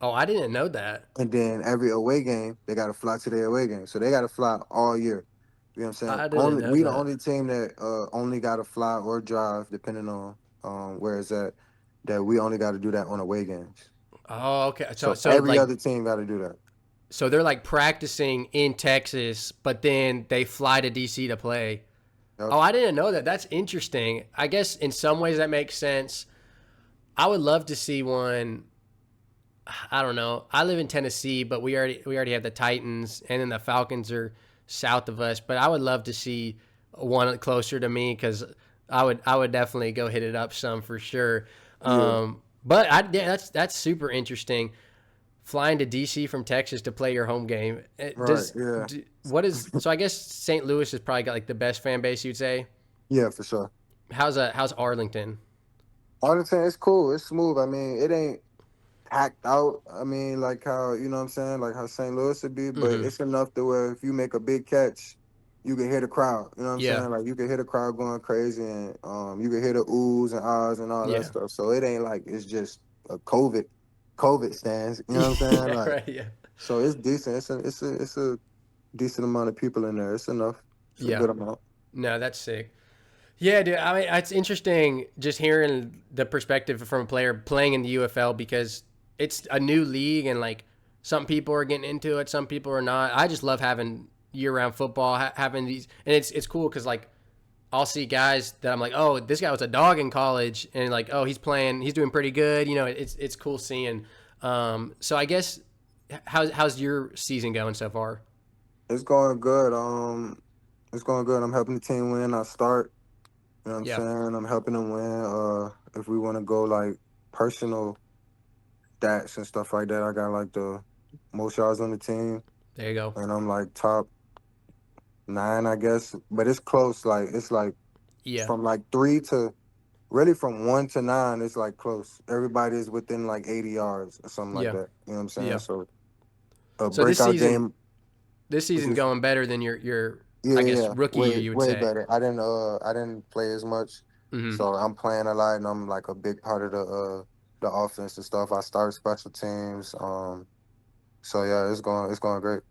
Oh, I didn't know that. And then every away game, they gotta fly to their away game. So they gotta fly all year. You know what I'm saying? I didn't Only know we the that. only team that only gotta fly or drive, depending on where it's at, that we only gotta do that on away games. Oh, okay. So So so every like other team gotta do that. so they're like practicing in Texas, but then they fly to DC to play. Yep. Oh, I didn't know that. That's interesting. I guess in some ways that makes sense. I would love to see one. I don't know. I live in Tennessee, but we already have the Titans, and then the Falcons are south of us. But I would love to see one closer to me, because I would definitely go hit it up some for sure. Yeah. But yeah, that's super interesting. Flying to DC from Texas to play your home game. Right. Yeah. What is, so I guess St. Louis has probably got like the best fan base, you'd say. Yeah, for sure. How's Arlington? Arlington, it's cool. It's smooth. I mean, it ain't packed out. I mean, like how, what I'm saying, like how St. Louis would be, but Mm-hmm. it's enough to where if you make a big catch, you can hear the crowd. You know what I'm Yeah, saying? Like you can hear the crowd going crazy, and you can hear the oohs and ahs and all that yeah, stuff. So it ain't like it's just a COVID stands. You know what I'm saying? yeah, Like, right, yeah, so it's decent. It's a decent amount of people in there. It's enough. It's a yeah. good amount. No, that's sick. Yeah, dude. I mean, it's interesting just hearing the perspective from a player playing in the UFL, because it's a new league, and like some people are getting into it, some people are not. I just love having year-round football, having these, and it's cool because like I'll see guys that I'm like, oh, this guy was a dog in college, and like, oh, he's doing pretty good. It's cool seeing. So I guess, how's your season going so far? It's going good. It's going good. I'm helping the team win. I start. You know what I'm Yeah, saying? I'm helping them win. If we want to go like personal stats and stuff like that, I got like the most yards on the team, there you go. and I'm like top 9, I guess. But it's close. Like it's like Yeah, from like 3 to really from 1 to 9. It's like close. Everybody is within like 80 yards or something like yeah, that. You know what I'm saying? yeah. So a So this breakout season, game. this It's season's just going better than your yeah, I yeah, guess yeah. rookie year, Way you would way say. better. I didn't play as much, Hmm. so I'm playing a lot, and I'm like a big part of the offense and stuff. I start special teams. So yeah, it's going great.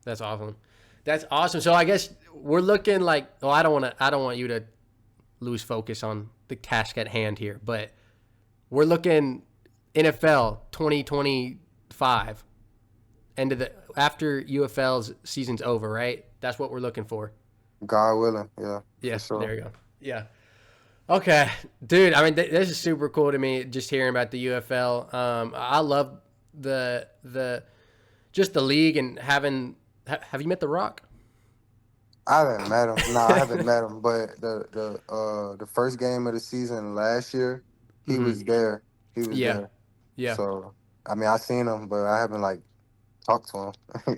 That's awesome. That's awesome. So I guess we're looking like. Oh, I don't want you to lose focus on the task at hand here, but we're looking NFL 2025 end of the after UFL's season's over, right? That's what we're looking for. God willing, yeah, for Yeah, there sure. you go. Yeah. Okay, dude. I mean, this is super cool to me. Just hearing about the UFL. I love the just the league and having. Have you met The Rock? I haven't met him. No, I haven't met him. But the first game of the season last year, he Hmm. was there. He was Yeah, there. yeah. So I mean, I seen him, but I haven't like talked to him.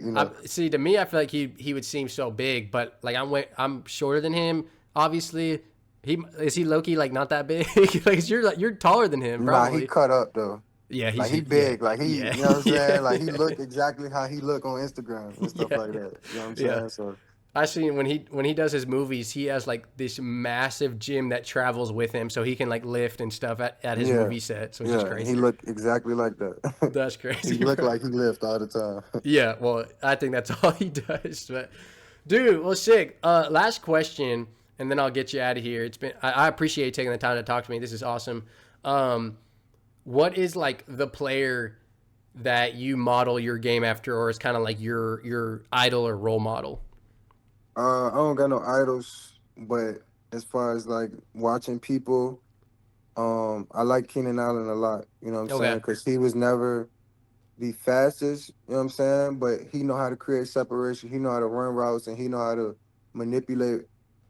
you know. See, to me, I feel like he would seem so big, but like I'm shorter than him. Obviously, he low key like not that big. Like you're taller than him, Nah, he probably. cut up though. Yeah, Like he's he yeah, big. Like he, you yeah, know what I'm saying? Like he yeah, look exactly how he look on Instagram and stuff yeah, like that. You know what I'm yeah. saying? So I seen when he does his movies, he has like this massive gym that travels with him, so he can like lift and stuff at his yeah, movie sets, which is yeah, he crazy. look exactly like that. That's he crazy, look bro. like he lift all the time. Yeah, well, I think that's all he does. But, dude, well, sick. Last question, and then I'll get you out of here. I appreciate you taking the time to talk to me. This is awesome. Um, what is like the player that you model your game after, or is kind of like your idol or role model? I don't got no idols, but as far as like watching people, I like Keenan Allen a lot. You know what I'm saying? Okay. Because he was never the fastest. You know what I'm saying? But he know how to create separation. He know how to run routes, and he know how to manipulate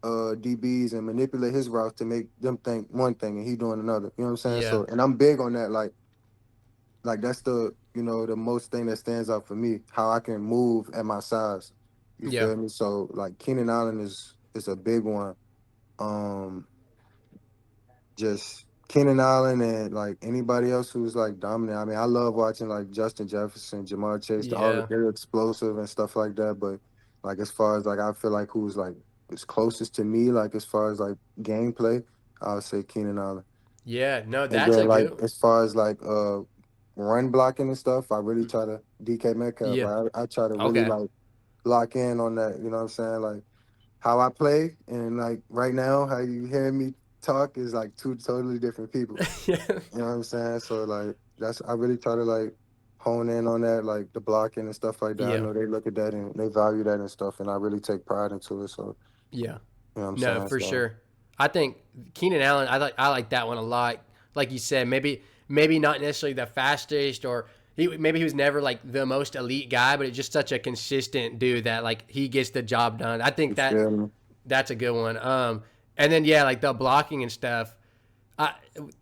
DBs and manipulate his routes to make them think one thing and he doing another. You know what I'm saying? Yeah. So, and I'm big on that. Like that's the the most thing that stands out for me. How I can move at my size. You Yeah. feel me? So like Keenan Allen is a big one. Um, just Keenan Allen and like anybody else who's like dominant. I mean, I love watching like Justin Jefferson, Jamar Chase, Yeah. they're explosive and stuff like that. But like as far as like I feel like who's like is closest to me, like as far as like gameplay, I would say Keenan Allen. Yeah. No, And that's then a like good. as far as like run blocking and stuff, I really try to DK Metcalf. Yeah. Like I try to really Okay. like lock in on that. You know what I'm saying? Like how I play and like right now, how you hear me talk is like two totally different people. Yeah. You know what I'm saying? So like that's I really try to like hone in on that, like the blocking and stuff like that. I Yeah. know they look at that and they value that and stuff, and I really take pride into it. So Yeah. you know what I'm No, saying? for So sure. I think Keenan Allen. I like that one a lot. Like you said, maybe not necessarily the fastest, or maybe he was never like the most elite guy, but it's just such a consistent dude that like he gets the job done. I think you feel me? that's a good one. And then yeah, like the blocking and stuff. I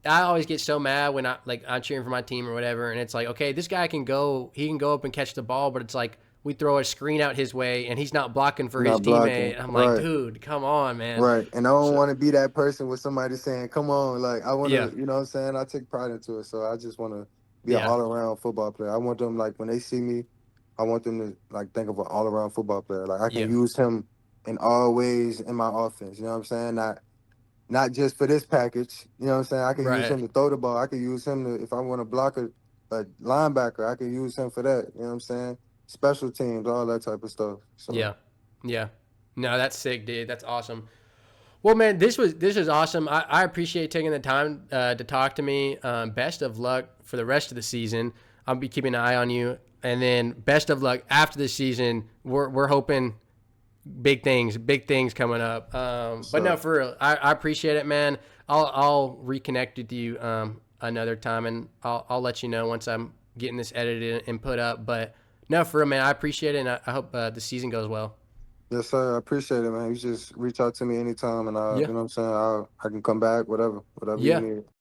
I always get so mad when I'm cheering for my team or whatever, and it's like, okay, this guy he can go up and catch the ball, but it's like we throw a screen out his way and he's not blocking for his Not blocking. teammate. I'm like, Right. dude, come on, man. Right. And I don't So want to be that person with somebody saying, come on, like I wanna, yeah, you know what I'm saying? I take pride into it. So I just wanna be an yeah, all around football player. I want them like when they see me, I want them to like think of an all around football player. Like I can yeah, use him in all ways in my offense. You know what I'm saying? Not just for this package. You know what I'm saying? I can use right, him to throw the ball. I can use him to if I want to block a linebacker, I can use him for that. You know what I'm saying? Special teams, all that type of stuff. So yeah, yeah. No, that's sick, dude. That's awesome. Well, man, this was awesome. I appreciate taking the time to talk to me. Best of luck for the rest of the season. I'll be keeping an eye on you, and then best of luck after the season. We're hoping big things coming up. But no, so for real, I appreciate it, man. I'll reconnect with you another time, and I'll let you know once I'm getting this edited and put up. But No, for real, man. I appreciate it, and I hope the season goes well. Yes, sir. I appreciate it, man. You just reach out to me anytime, and Yeah. you know what I'm saying. I can come back, whatever you Yeah. need.